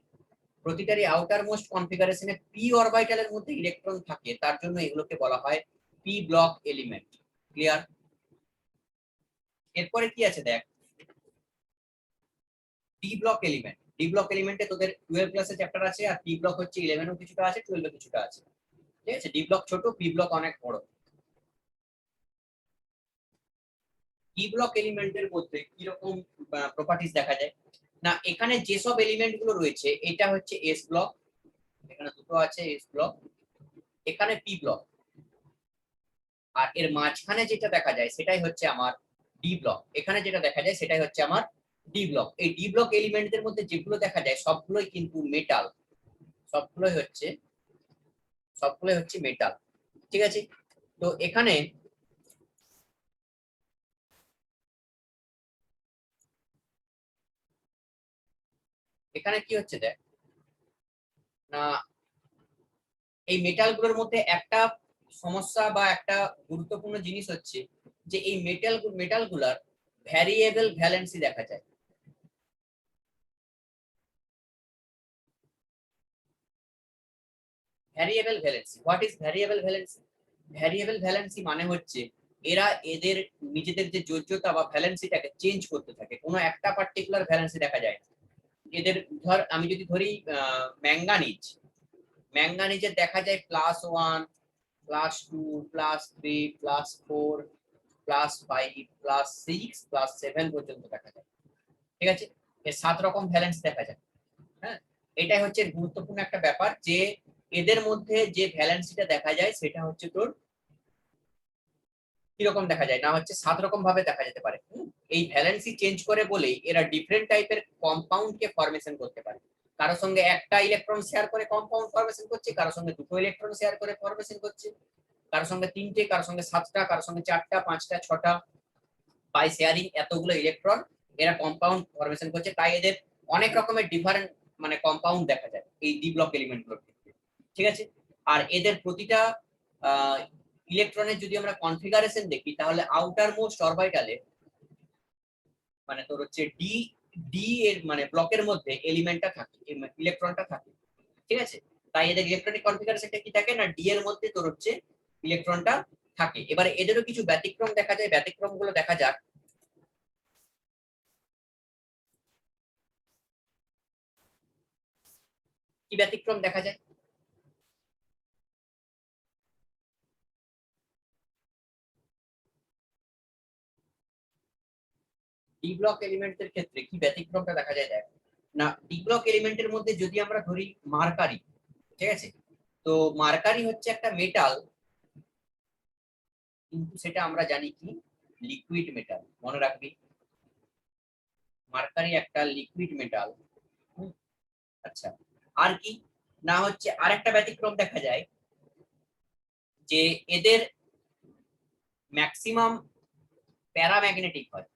প্রতিটারই আউটার মোস্ট কনফিগারেশনে পি অরবিটালের মধ্যে ইলেকট্রন থাকে, তার জন্য এগুলোকে বলা হয় পি ব্লক এলিমেন্ট। ক্লিয়ার? এরপরে কি আছে দেখ, D block element. D block এলিমেন্টে তোদের 12 ক্লাসে চ্যাপ্টার আছে, আর পি ব্লক হচ্ছে 11 ও কিছুটা আছে, 12 এ কিছুটা আছে। ঠিক আছে, ডি ব্লক ছোট, পি ব্লক অনেক বড়। ডি ব্লক এলিমেন্টের মধ্যে কি রকম প্রপার্টিজ দেখা যায় না, এখানে যেসব এলিমেন্ট গুলো রয়েছে এটা হচ্ছে এস ব্লক, এখানে দুটো আছে এস ব্লক, এখানে পি ব্লক, আর এর মাঝখানে যেটা দেখা যায় সেটাই হচ্ছে আমার ডি ব্লক। এখানে যেটা দেখা যায় সেটাই হচ্ছে আমার ডি ব্লক। এই ডি ব্লক এলিমেন্টদের মধ্যে যেগুলো দেখা যায় সবগুলোই কিন্তু মেটাল, সবগুলোই হচ্ছে মেটাল। ঠিক আছে, তো এখানে কি হচ্ছে দেখ না, এই মেটাল গুলোর মধ্যে একটা সমস্যা বা একটা গুরুত্বপূর্ণ জিনিস হচ্ছে যে এই মেটাল গুলার ভ্যারিয়েবল ভ্যালেন্সি দেখা যায়। Variable valency, what is variable valency? Variable valency মানে হচ্ছে এরা এদের নিজেদের যে যোজ্যতা বা ভ্যালেন্সিটাকে চেঞ্জ করতে থাকে, কোনো একটা পার্টিকুলার ভ্যালেন্সি দেখা যায় না এদের। ধর আমি যদি ধরি ম্যাঙ্গানিজের দেখা যায় +1, +2, +3, +4, +5, +6, +7 পর্যন্ত দেখা যায়। ঠিক আছে, এর 7 রকম ভ্যালেন্স দেখা যায়। হ্যাঁ, এটাই হচ্ছে গুরুত্বপূর্ণ একটা ব্যাপার যে এদের মধ্যে যে ভ্যালেন্সিটা দেখা যায় সেটা হচ্ছে তোর কিরকম দেখা যায় না, হচ্ছে 7 রকম ভাবে দেখা যেতে পারে। এই ভ্যালেন্সি চেঞ্জ করে বলেই এরা ডিফারেন্ট টাইপের কম্পাউন্ড কে ফরমেশন করতে পারে। কারোর সঙ্গে একটা ইলেকট্রন শেয়ার করে কম্পাউন্ড ফরমেশন করছে, কারোর সঙ্গে দুটো ইলেকট্রন শেয়ার করে ফরমেশন করছে, কারোর সঙ্গে 3টে, কারোর সঙ্গে 7টা, কারোর সঙ্গে 4টা, 5টা, 6টা, বাই শেয়ারিং এতগুলো ইলেকট্রন এরা কম্পাউন্ড ফরমেশন করছে। তাই এদের অনেক রকমের ডিফারেন্ট মানে কম্পাউন্ড দেখা যায় এই ডি ব্লক এলিমেন্ট গুলোর ক্ষেত্রে। ঠিক আছে, আর এদের প্রতিটা ইলেকট্রনের যদি আমরা কনফিগারেশন দেখি তাহলে আউটার মোস্ট অরবিটালে মানে তোর হচ্ছে ডি ডি এর মানে ব্লকের মধ্যে এলিমেন্টটা থাকে, ইলেকট্রনটা থাকে। ঠিক আছে, তাই এদের ইলেকট্রনিক কনফিগারেশনটা কি থাকে না, ডি এর মধ্যে তোর হচ্ছে ইলেকট্রনটা থাকে। এবারে এদেরও কিছু ব্যতিক্রম দেখা যায়, ব্যতিক্রম গুলো দেখা যাক। কি ব্যতিক্রম দেখা যায়? ডি ব্লক এলিমেন্টের ক্ষেত্রে কি ব্যতিক্রমটা দেখা যায় দেখ না, ডি ব্লক এলিমেন্টের মধ্যে যদি আমরা ধরি মার্কারি, ঠিক আছে, তো মার্কারি হচ্ছে একটা মেটাল, কিন্তু সেটা আমরা জানি কি লিকুইড মেটাল, মনে রাখবি মার্কারি একটা লিকুইড মেটাল। আচ্ছা, আর কি না হচ্ছে আরেকটা ব্যতিক্রম দেখা যায় যে এদের ম্যাক্সিমাম প্যারাম্যাগনেটিক হয়।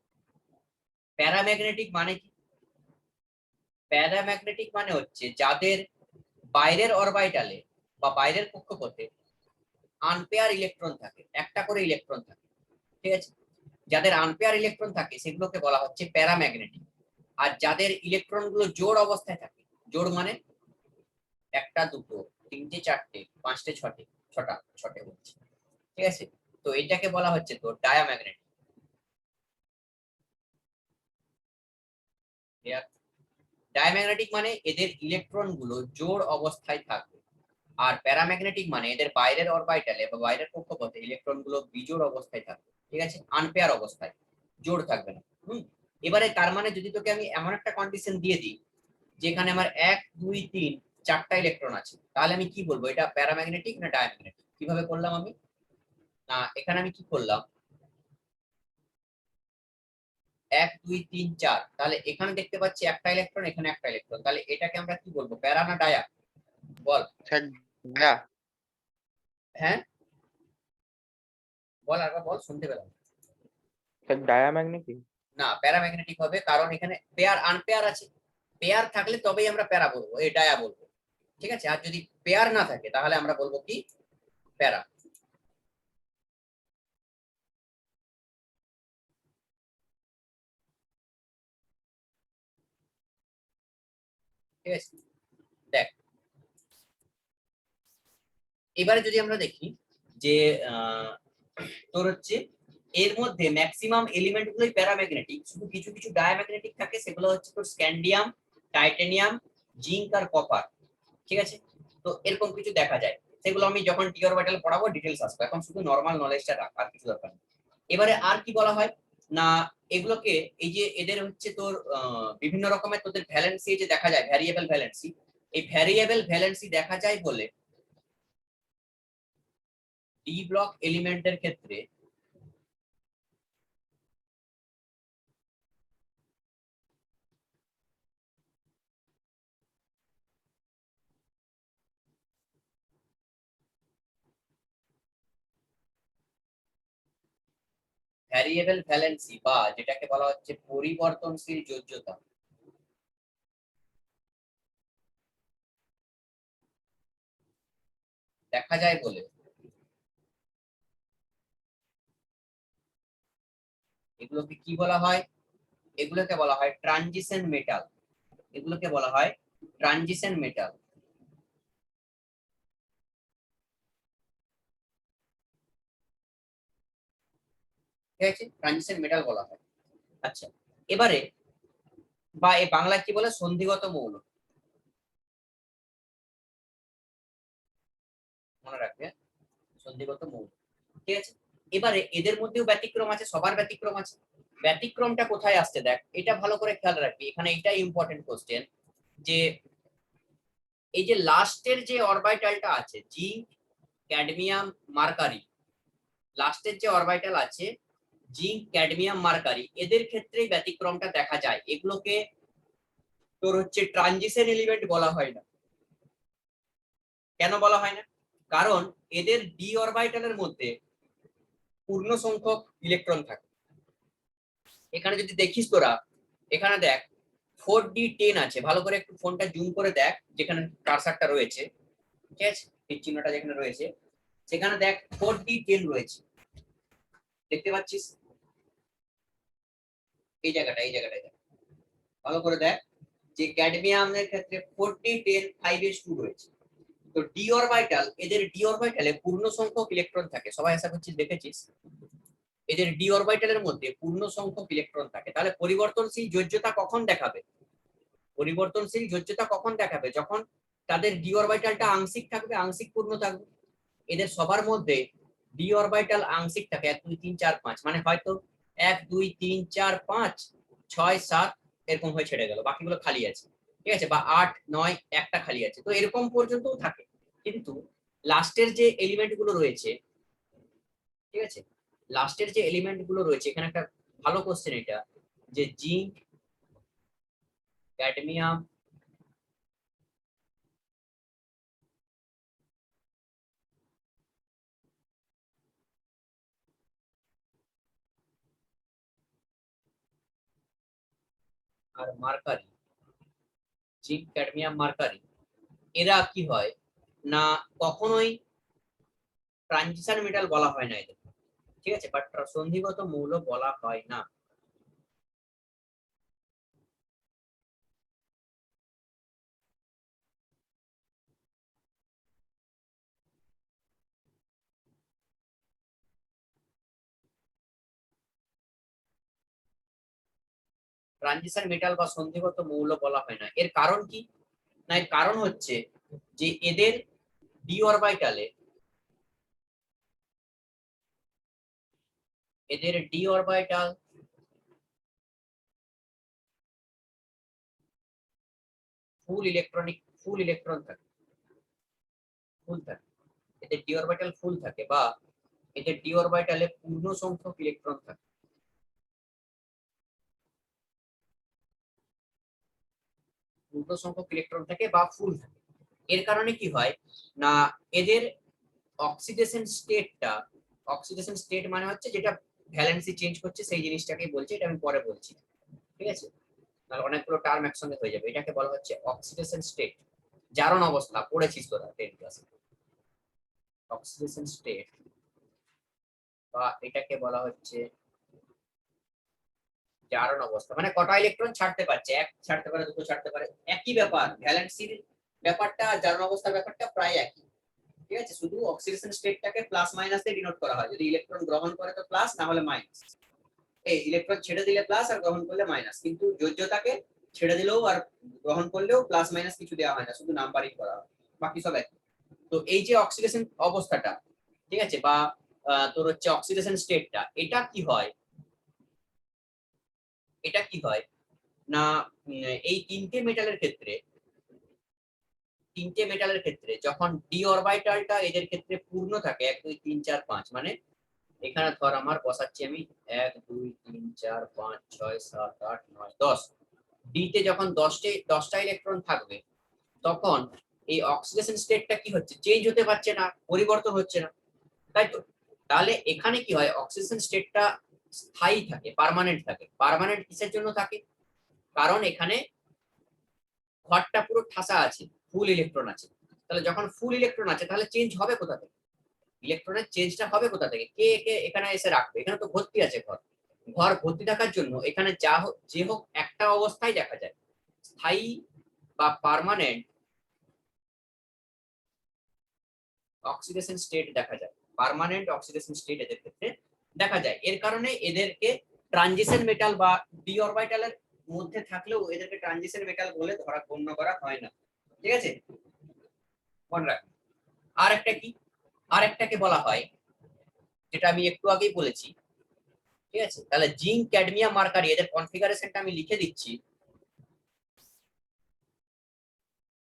প্যারাম্যাগনেটিক মানে কি? প্যারাম্যাগনেটিক মানে হচ্ছে যাদের বাইরের অরবিটালে বা বাইরের কক্ষপথে আনপেয়ার ইলেকট্রন থাকে, একটা করে ইলেকট্রন থাকে। ঠিক আছে, যাদের আনপেয়ার ইলেকট্রন থাকে সেগুলোকে বলা হচ্ছে প্যারাম্যাগনেটিক। আর যাদের ইলেকট্রন গুলো জোড় অবস্থায় থাকে, জোড় মানে একটা, দুটো, তিনটে, চারটে, পাঁচটে, ছটে হচ্ছে। ঠিক আছে, তো এটাকে বলা হচ্ছে তো ডায়াম্যাগনেটিক। ডায়াম্যাগনেটিক মানে এদের ইলেকট্রন গুলো জোড় অবস্থায় থাকবে, আর প্যারাম্যাগনেটিক মানে এদের বাইরের অরবিটালে বা বাইরের কক্ষপথে ইলেকট্রন গুলো বিজোড় অবস্থায় থাকবে। ঠিক আছে, আনপেয়ার অবস্থায়, জোড় থাকবে না। এবারে তার মানে যদি তোকে আমি এমন একটা কন্ডিশন দিয়ে দিই যেখানে আমার 1, 2, 3, 4টা ইলেকট্রন আছে, তাহলে আমি কি বলবো এটা প্যারাম্যাগনেটিক না ডায়াম্যাগনেটিক? কিভাবে করলাম আমি না, এখানে আমি কি করলাম 1, 2, 3, 4, তাহলে এখানে দেখতে পাচ্ছি একটা ইলেকট্রন, এখানে একটা ইলেকট্রন, তাহলে এটাকে আমরা কি বলবো, প্যারা না ডায়া? বল। Sir dia. হ্যাঁ বল, আরেকবার বল, শুনতে পেলাম। Sir diamagnetic. না, প্যারাম্যাগনেটিক হবে, কারণ এখানে পেয়ার আনপেয়ার আছে। পেয়ার থাকলে তবেই আমরা প্যারা বলবো, এই ডায়া বলবো। ঠিক আছে, আর যদি পেয়ার না থাকে তাহলে আমরা বলবো কি প্যারা। ঠিক আছে, দেখ এবারে যদি আমরা দেখি যে তোর হচ্ছে এর মধ্যে ম্যাক্সিমাম এলিমেন্ট গুলোই প্যারাম্যাগনেটিক, শুধু কিছু কিছু ডায়াম্যাগনেটিক থাকে, সেগুলো হচ্ছে তোর স্ক্যান্ডিয়াম, টাইটানিয়াম, জিঙ্ক আর কপার। ঠিক আছে, তো এরকম কিছু দেখা যায়, সেগুলো আমি যখন টি অরবিটাল পড়াবো ডিটেলস আসবে, এখন শুধু নরমাল নলেজটা রাখ, আর কিছু দরকার নেই। এবারে আর কি বলা হয় না, এগুলোকে এই যে এদের হচ্ছে তোর বিভিন্ন রকমের তোদের ভ্যালেন্সি যে দেখা যায়, ভ্যারিয়েবল ভ্যালেন্সি, এই ভ্যারিয়েবল ভ্যালেন্সি দেখা যায় বলে ডি ব্লক এলিমেন্টের ক্ষেত্রে ভ্যারিয়েবল ভ্যালেন্সি বা যেটাকে বলা হচ্ছে পরিবর্তনশীল যোজ্যতা দেখা যায় বলে এগুলোকে কি বলা হয়, এগুলোকে বলা হয় ট্রানজিশন মেটাল, এগুলোকে বলা হয় ট্রানজিশন মেটাল। ঠিক আছে, ট্রানজিশন মেটাল বলা হয়। আচ্ছা, এবারে বা এই বাংলা কি বলে, সন্ধিগত মৌল, মনে রাখবে, সন্ধিগত মৌল। ঠিক আছে, এবারে এদের মধ্যেও ব্যতিক্রম আছে, সবার ব্যতিক্রম আছে। ব্যতিক্রমটা কোথায় আসছে দেখ, এটা ভালো করে খেয়াল রাখবি, এখানে এটাই ইম্পর্টেন্ট কোশ্চেন, যে এই যে লাস্টের যে অরবিটালটা আছে জিঙ্ক, ক্যাডমিয়াম, মার্কারি, লাস্টের যে অরবিটাল আছে জিঙ্ক, ক্যাডমিয়াম, মার্কারি, এদের ক্ষেত্রেই ব্যতিক্রমটা দেখা যায়, এগুলোকে তোর হচ্ছে ট্রানজিশন এলিমেন্ট বলা হয় না। কেন বলা হয় না? কারণ এদের ডি অরবিটালের মধ্যে পূর্ণ সংখ্যক ইলেকট্রন থাকে। এখানে যদি দেখিস তোরা, এখানে দেখ 4d10 আছে, ভালো করে একটু ফোনটা জুম করে দেখ, যেখানে কার্সারটা রয়েছে, ঠিক আছে, এই চিহ্নটা যেখানে রয়েছে সেখানে দেখ 4d10 রয়েছে, দেখতে পাচ্ছিস এই জায়গাটা, এই জায়গাটা ভালো করে দেখ, যে ক্যাডমিয়ামের ক্ষেত্রে 4d10 5s2 রয়েছে। তো ডি অরবিটাল, এদের ডি অরবিটালে পূর্ণ সংখ্যক ইলেকট্রন থাকে, সবাই আশা করছিস দেখেছিস, এদের ডি অরবিটালের মধ্যে পূর্ণ সংখ্যক ইলেকট্রন থাকে। তাহলে পরিবর্তনশীল যোজ্যতা কখন দেখাবে, পরিবর্তনশীল যোজ্যতা কখন দেখাবে, যখন তাদের ডি অরবিটালটা আংশিক থাকবে, আংশিক পূর্ণ থাকবে। এদের সবার মধ্যে ডি অরবিটাল আংশিক থাকে 1 2 3 4 5, মানে হয়তো 1 2 3 4 5 6 7 এরকম হয়ে ছেড়ে গেল, বাকিগুলো খালি আছে। ঠিক আছে, বা 8 9 একটা খালি আছে, তো এরকম পর্যন্তও থাকে। কিন্তু লাস্টের যে এলিমেন্ট গুলো রয়েছে, ঠিক আছে, লাস্টের যে এলিমেন্ট গুলো রয়েছে, এখানে একটা ভালো কোশ্চেন এটা, যে জিঙ্ক, ক্যাডমিয়াম, আর মার্কারি, জিঙ্ক, ক্যাডমিয়াম, মার্কারি, এরা কি হয় না, কখনোই ট্রানজিশন মেটাল বলা হয় না এদের, ঠিক আছে, বাট সন্ধিগত মৌল বলা হয় না। ট্রানজিশন মেটাল বা সন্ধিগত মৌল বলা হয় না, এর কারণ কি না, এর কারণ হচ্ছে যে এদের ডি অরবিটালে, এদের ডি অরবিটাল ফুল ইলেকট্রন থাকে, ফুল থাকে, এদের ডি অরবিটাল ফুল থাকে, বা এদের ডি অরবিটালে পূর্ণ সংখ্যক ইলেকট্রন থাকে, পূর্ণ সংখ্যক ইলেকট্রন থাকে বা ফুল থাকে। এর কারণে কি হয় না, এদের অক্সিডেশন স্টেটটা, অক্সিডেশন স্টেট মানে হচ্ছে যেটা ভ্যালেন্সি চেঞ্জ করছে সেই জিনিসটাকেই বলছি, এটা আমি পরে বলছি, ঠিক আছে, তাহলে অনেকগুলো টার্ম একসঙ্গে হয়ে যাবে। এটাকে বলা হচ্ছে অক্সিডেশন স্টেট, জারণ অবস্থা, পড়েছিস তোরা 10 ক্লাসে, অক্সিডেশন স্টেট, বা এটাকে বলা হচ্ছে জারণ অবস্থা, মানে কটা ইলেকট্রন ছাড়তে পারছে, এক ছাড়তে পারে, দুটো ছাড়তে পারে, একই ব্যাপার, ভ্যালেন্সির ব্যাপারটা জারণ অবস্থার ব্যাপারটা প্রায় একই। ঠিক আছে, শুধু অক্সিডেশন স্টেটটাকে প্লাস মাইনাস দিয়ে ডিনোট করা হয়। যদি ইলেকট্রন গ্রহণ করে তো প্লাস, না হলে মাইনাস। এই ইলেকট্রন ছেড়ে দিলে প্লাস আর গ্রহণ করলে মাইনাস, কিন্তু যোজ্যতাকে ছেড়ে দিলেও আর গ্রহণ করলেও প্লাস মাইনাস কিছু দেওয়া হয় না, শুধু নাম্বারিং করা হয়, বাকি সব একই। তো এই যে অক্সিডেশন অবস্থাটা, ঠিক আছে, বা তোর হচ্ছে অক্সিডেশন স্টেটটা, এটা কি হয়, এটা কি হয় না, এই তিনটে মেটালের ক্ষেত্রে যখন ডি অরবিটালটা এদের ক্ষেত্রে পূর্ণ থাকে, 1 2 3 4 5, মানে এখানে ধর আমার বসাচ্ছি আমি 1 2 3 4 5 6 7 8 9 10, ডি তে যখন 10টা ইলেকট্রন থাকবে, তখন এই অক্সিডেশন স্টেটটা কি হচ্ছে, চেঞ্জ হতে পারছে না, পরিবর্তন হচ্ছে না, তাই তো। তাহলে এখানে কি হয়, অক্সিডেশন স্টেটটা স্থায়ী থাকে, পার্মানেন্ট থাকে। পার্মানেন্ট কিসের জন্য থাকে, কারণ এখানে ঘরটা পুরো ঠাসা আছে, ফুল ইলেকট্রন আছে। তাহলে যখন ফুল ইলেকট্রন আছে, তাহলে চেঞ্জ হবে কোথা থেকে, ইলেকট্রনের চেঞ্জটা হবে কোথা থেকে, কে কে এখানে এসে রাখবে, এখানে তো ভর্তি আছে ঘর। ঘর ভর্তি থাকার জন্য এখানে যে হোক একটা অবস্থায় দেখা যায়, স্থায়ী বা পার্মানেন্ট অক্সিডেশন স্টেট দেখা যায়, পার্মানেন্ট অক্সিডেশন স্টেট এদের ক্ষেত্রে দেখা যায়। এর কারণে এদেরকে ট্রানজিশন মেটাল বা ডি অরবিটালের মধ্যে থাকলেও এদেরকে ট্রানজিশন মেটাল বলে গণ্য করা হয় না, ঠিক আছে, মনে রাখবেন। আর একটা কি, আর একটাকে বলা হয়, যেটা আমি একটু আগেই বলেছি, ঠিক আছে। তাহলে জিঙ্ক ক্যাডমিয়াম মার্কারি এদের কনফিগারেশনটা আমি লিখে দিচ্ছি।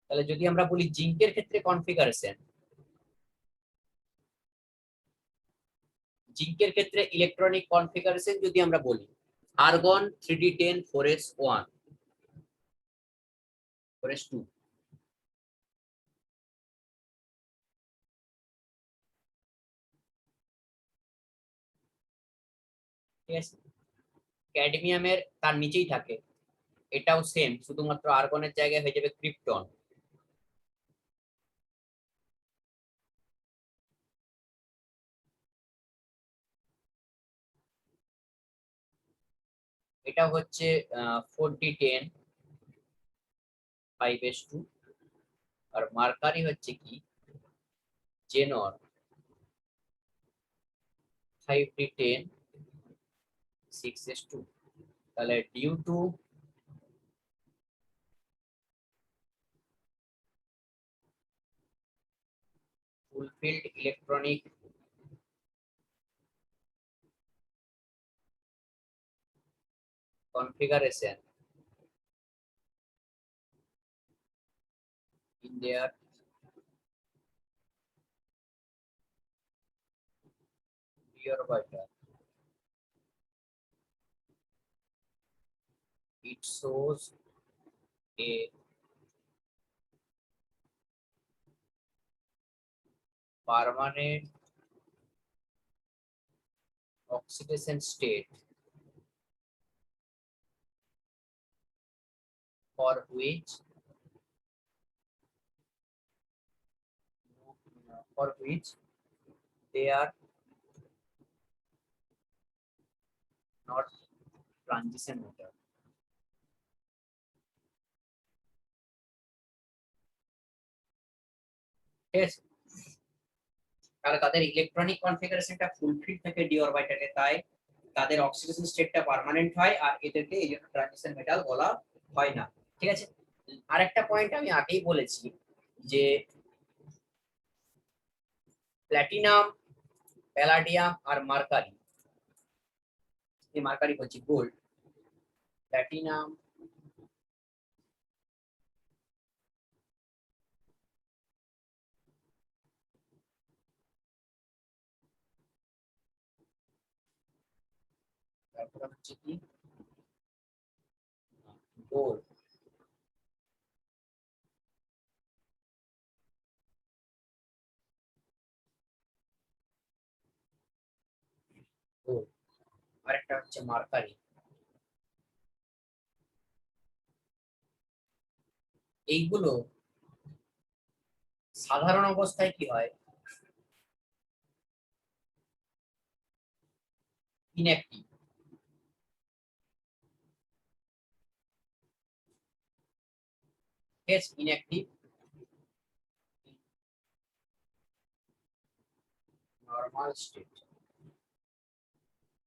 তাহলে যদি আমরা বলি জিঙ্কের ক্ষেত্রে কনফিগারেশন, জিঙ্কের ক্ষেত্রে ইলেকট্রনিক কনফিগারেশন যদি আমরা বলি, আর্গন 3d10 4s1 4s2, ঠিক আছে। ক্যাডমিয়ামের তার নিচেই থাকে, এটাও সেম, শুধুমাত্র আর্গনের জায়গায় হয়ে যাবে ক্রিপ্টন। এটা হচ্ছে 4d10 5s2, আর মার্কারি হচ্ছে কি জেনর 5d10 6s2। তাহলে due to fulfilled electronic configuration in their d orbital, it shows a permanent oxidation state for which they are not transition metal. ঠিক আছে, তাহলে তাদের ইলেকট্রনিক কনফিগারেশনটা ফুলফিল থাকে ডি অরবিটালে, তাই তাদের অক্সিডেশন স্টেটটা পার্মানেন্ট হয়, আর এদেরকে এই জন্য ট্রানজিশন মেটাল বলা হয় না, ঠিক আছে। আরেকটা পয়েন্ট আমি আগেই বলেছি যে প্ল্যাটিনাম, প্যালাডিয়াম আর মার্কারি, এই মার্কারি বলছি গোল্ড, প্ল্যাটিনাম, তারপর হচ্ছে কি গোল্ড, গোল্ড, আরেকটা হচ্ছে মার্কারি। এইগুলো সাধারণ অবস্থায় কি হয়, ইনঅ্যাক্টিভ, ইনঅ্যাক্টিভ স্মল স্টেট।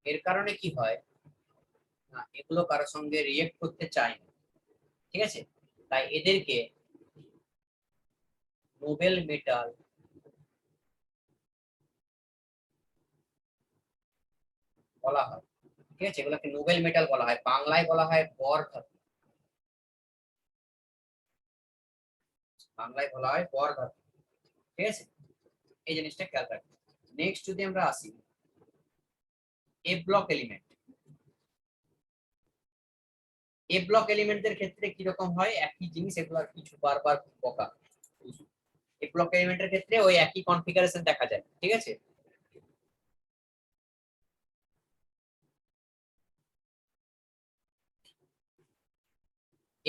এর কারণে কি হয় না, এগুলো কারোর সঙ্গে রিয়েক্ট করতে চায় না, ঠিক আছে, তাই এদেরকে নোবেল মেটাল বলা হয়, ঠিক আছে, এগুলোকে নোবেল মেটাল বলা হয়, বাংলায় বলা হয় বর ধাতু, বাংলায় বলা হয় বর ধাতু, ঠিক আছে, এই জিনিসটা খেয়াল রাখবেন। নেক্সট যদি আমরা আসি এ ব্লক এলিমেন্ট, এ ব্লক এলিমেন্টদের ক্ষেত্রে কি রকম হয়, একই জিনিস, এগুলো আর কিছু বারবার বকা। এ ব্লক এলিমেন্টের ক্ষেত্রে ওই একই কনফিগারেশন দেখা যায়, ঠিক আছে।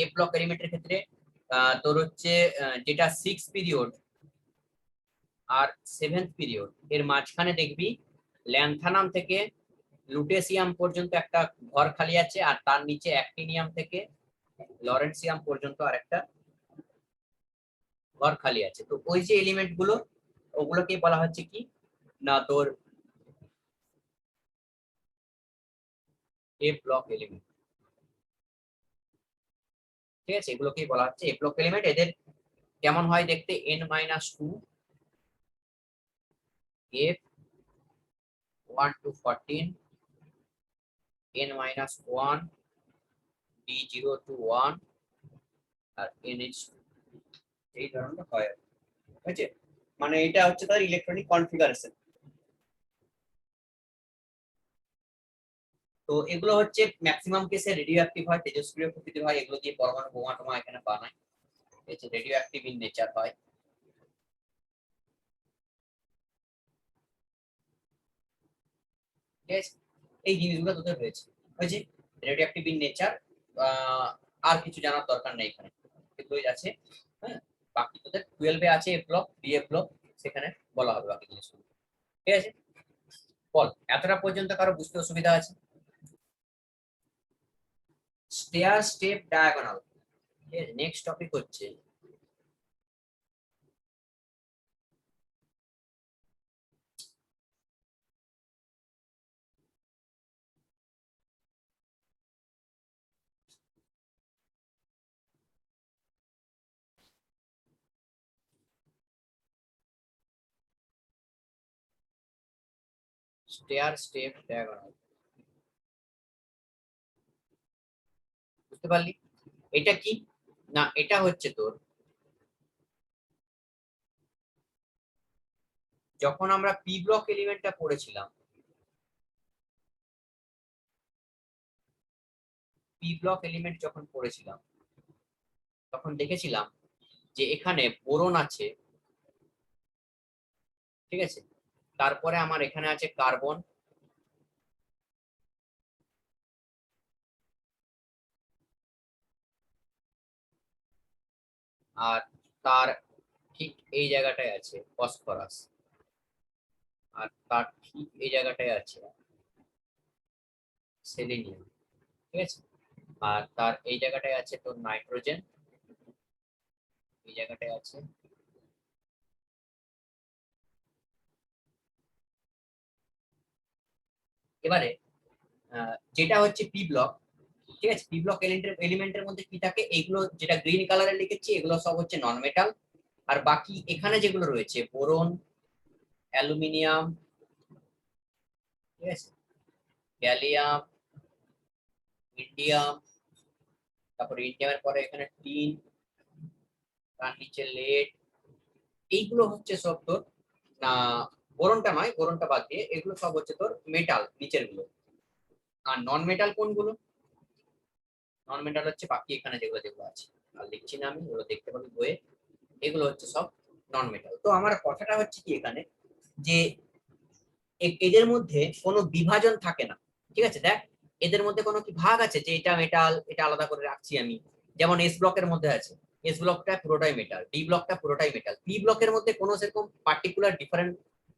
এ ব্লক এলিমেন্টের ক্ষেত্রে তোর হচ্ছে যেটা 6 পিরিয়ড আর 7th পিরিয়ড এর মাঝখানে দেখবি ল্যান্থানাম থেকে লুটেসিয়াম পর্যন্ত একটা ঘর খালি আছে, আর তার নিচে অ্যাক্টিনিয়াম থেকে লরেন্সিয়াম পর্যন্ত আরেকটা ঘর খালি আছে। তো ওই যে এলিমেন্ট গুলো, ওগুলোকে বলা হচ্ছে কি না তোর এ ব্লক এলিমেন্ট, ঠিক আছে, এগুলোকেই বলা হচ্ছে এ ব্লক এলিমেন্ট। এদের কেমন হয় দেখতে, n-2 f 1 to 14 n-1 d0 to 1 R nh2, এই ধরনের হয়, ঠিক আছে, মানে এটা হচ্ছে তার ইলেকট্রনিক কনফিগারেশন। তো এগুলো হচ্ছে ম্যাক্সিমাম কেসে রেডিও অ্যাক্টিভ হয়, তেজস্ক্রিয় প্রকৃতির হয়, এগুলো দিয়ে পরমাণু বোমা টোমা এখানে বানায়, ঠিক আছে, রেডিও অ্যাক্টিভ ইন নেচার হয়। ঠিক আছে, এই জিনিসগুলো তোদের রয়েছে, হয়েছে রেডিও অ্যাক্টিভ ইন নেচার, আর কিছু জানার দরকার নেই এখানে, এগুলোই আছে। হ্যাঁ, বাকি তোদের 12 এ আছে এ ব্লক বি এ ব্লক, সেখানে বলা হবে বাকি জিনিসগুলো, ঠিক আছে। বল, এতটা পর্যন্ত কারো বুঝতে অসুবিধা আছে? স্টেয়ার স্টেপ ডায়াগোনাল, ঠিক আছে, নেক্সট টপিক হচ্ছে স্টেয়ার স্টেপ ডায়াগোনাল। বুঝতে পারলি এটা কি না, এটা হচ্ছে তোর যখন আমরা পি ব্লক এলিমেন্টটা পড়েছিলাম, পি ব্লক এলিমেন্ট যখন পড়েছিলাম তখন দেখেছিলাম যে এখানে বোরন আছে, ঠিক আছে, তারপরে আমার এখানে আছে কার্বন, আর তার ঠিক এই জায়গাটায় আছে ফসফরাস, আর তার ঠিক এই জায়গাটায় আছে সেলেনিয়াম, ঠিক আছে, আর তার এই জায়গাটায় আছে তোর নাইট্রোজেন, এই জায়গাটায় আছে এবারে যেটা হচ্ছে পি ব্লক, ঠিক আছে, পি ব্লক এলিমেন্টের মধ্যে কি থাকে, এইগুলো যেটা গ্রিন কালারে লিখেছি এগুলো সব হচ্ছে নন মেটাল, আর বাকি এখানে যেগুলো রয়েছে বোরন, অ্যালুমিনিয়াম, ঠিক আছে, গ্যালিয়াম, ইন্ডিয়াম, তারপরে ইন্ডিয়ামের পরে এখানে টিন, তার নিচে লেড, এইগুলো হচ্ছে সব তোর না, বোরনটা নয়, বোরনটা বাদ দিয়ে এগুলো সব হচ্ছে তোর মেটাল নিচের গুলো। আর নন মেটাল কোনগুলো, নন মেটাল হচ্ছে বাকি এখানে যেগুলো যেগুলো আছে, আর লিখছি না আমি, ওগুলো দেখতে পাবি বইয়ে, এগুলো হচ্ছে সব নন মেটাল। তো আমার কথাটা হচ্ছে কি এখানে যে এদের মধ্যে কোনো বিভাজন থাকে না, ঠিক আছে, দেখ এদের মধ্যে কোনো কি ভাগ আছে যে এটা মেটাল এটা আলাদা করে রাখছি আমি, যেমন এস ব্লকের মধ্যে আছে, এস ব্লকটা পুরোটাই মেটাল, ডি ব্লকটা পুরোটাই মেটাল, পি ব্লকের মধ্যে কোনো সেরকম পার্টিকুলার ডিফারেন্ট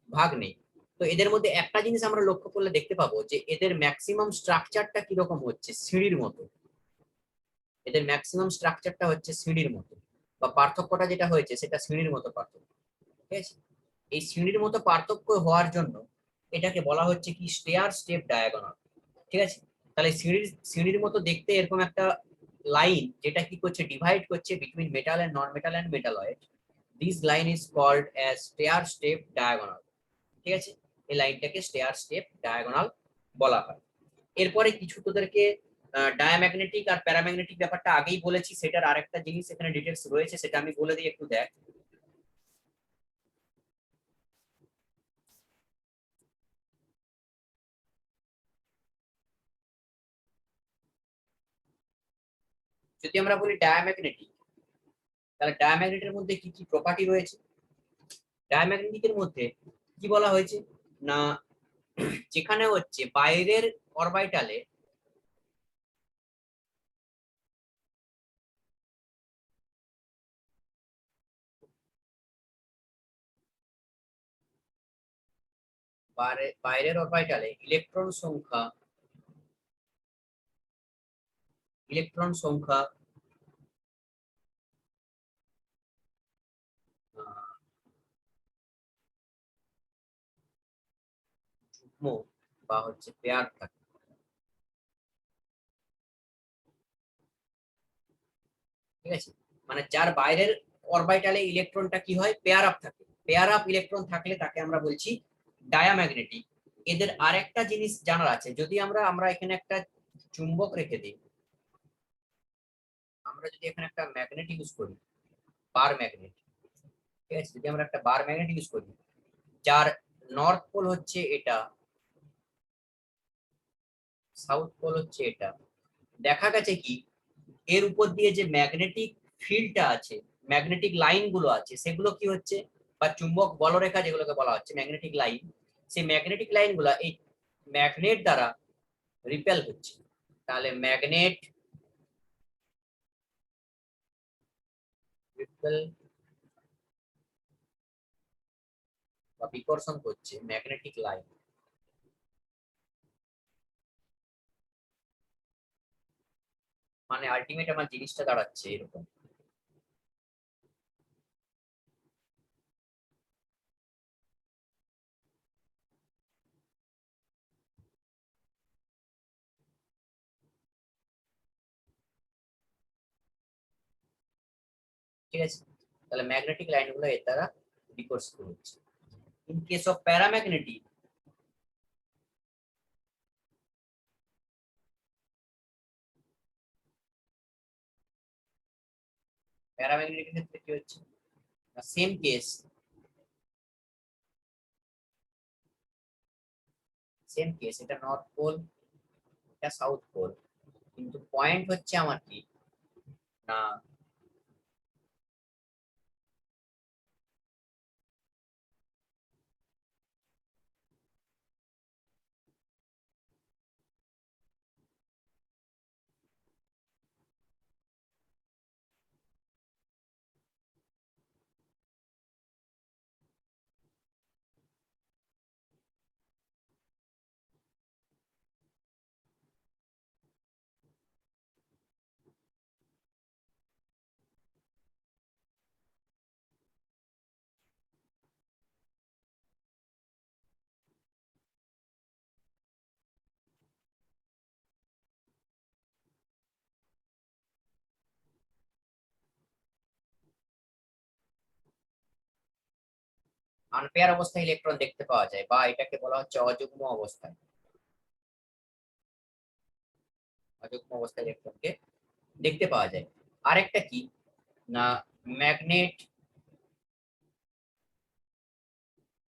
ভাগ নেই। তো এদের মধ্যে একটা জিনিস আমরা লক্ষ্য করলে দেখতে পাবো যে এদের ম্যাক্সিমাম স্ট্রাকচারটা কিরকম হচ্ছে সিঁড়ির মতো, এদের ম্যাক্সিমাম স্ট্রাকচারটা হচ্ছে সিঁড়ির মতো, বা পার্থক্যটা যেটা হয়েছে সেটা সিঁড়ির মতো পার্থক্য, ঠিক আছে। এই সিঁড়ির মতো পার্থক্য হওয়ার জন্য এটাকে বলা হচ্ছে কি স্টেয়ার স্টেপ ডায়াগোনাল। ঠিক আছে, তাহলে সিঁড়ির মতো দেখতে এরকম একটা লাইন যেটা কি করছে, ডিভাইড করছে between metal and non metal and metalloid, this line is called as stair step diagonal. ঠিক আছে, এই লাইনটাকে স্টেয়ার স্টেপ ডায়াগোনাল বলা হয়। এরপরে কিছু তোদেরকে ডায়াম্যাগনেটিক আর প্যারাম্যাগনেটিক ব্যাপারটা আগেই বলেছি, সেটার আরেকটা জিনিস এখানে ডিটেলস রয়েছে, সেটা আমি বলে দিই, একটু দেখ। যদি আমরা বলি ডায়াম্যাগনেটিক, তাহলে ডায়াম্যাগনেটের মধ্যে কি কি প্রপার্টি রয়েছে? ডায়াম্যাগনেটিকের মধ্যে কি বলা হয়েছে না, যেখানে হচ্ছে বাইরের অরবিটালে বাইরের অরবিটালে ইলেকট্রন সংখ্যা আহ, যুগ্ম বা হচ্ছে পেয়ার থাকে। ঠিক আছে, মানে যার বাইরের অরবিটালে ইলেকট্রনটা কি হয়, পেয়ার আপ থাকে। পেয়ার আপ ইলেকট্রন থাকলে তাকে আমরা বলছি ডায়াম্যাগনেটিক। এদের আরেকটা জিনিস জানার আছে, যদি আমরা আমরা এখানে একটা চুম্বক রেখে দিই, আমরা যদি এখানে একটা ম্যাগনেট ইউজ করি, বার ম্যাগনেট। ঠিক আছে, যদি আমরা একটা বার ম্যাগনেট ইউজ করি, যার নর্থ পোল হচ্ছে এটা, সাউথ পোল হচ্ছে এটা, দেখা গেছে কি এর উপর দিয়ে যে ম্যাগনেটিক ফিল্ডটা আছে, ম্যাগনেটিক লাইন গুলো আছে, সেগুলো কি হচ্ছে, বা চুম্বক বলরেখা যেগুলোকে বলা হচ্ছে ম্যাগনেটিক লাইন, সেই ম্যাগনেটিক লাইন গুলা এই ম্যাগনেট দ্বারা রিপেল হচ্ছে। তাহলে ম্যাগনেট রিপেল বা বিকর্ষণ করছে ম্যাগনেটিক লাইন, মানে আলটিমেট আমার জিনিসটা দাঁড়াচ্ছে এরকম। ঠিক আছে, তাহলে ম্যাগনেটিক লাইন গুলো এর দ্বারা বিকর্ষিত হচ্ছে। In case of paramagnetic, paramagnetic ক্ষেত্রে কি হচ্ছে, সেম কেস, এটা নর্থ পোল, এটা সাউথ পোল, কিন্তু পয়েন্ট হচ্ছে আমার কি না, আনপেয়ার অবস্থায় ইলেকট্রন দেখতে পাওয়া যায়, বা এটাকে বলা হচ্ছে অযুগ্ম অবস্থায়, ইলেকট্রনকে দেখতে পাওয়া যায়। আরেকটা কি না, ম্যাগনেট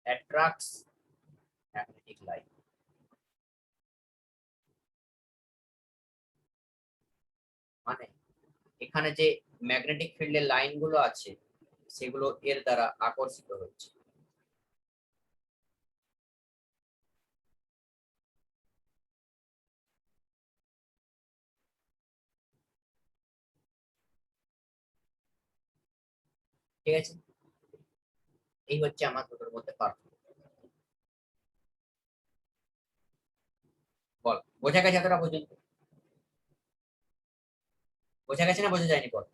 অ্যাট্রাক্টস ম্যাগনেটিক লাইন, মানে এখানে যে ম্যাগনেটিক ফিল্ডের লাইন গুলো আছে সেগুলো এর দ্বারা আকর্ষিত হচ্ছে। ঠিক আছে, এই হচ্ছে আমার দুটোর মধ্যে পার্থক্য। বল বোঝা গেছে এতটা পর্যন্ত? বোঝা গেছে না বোঝা যায়নি বল?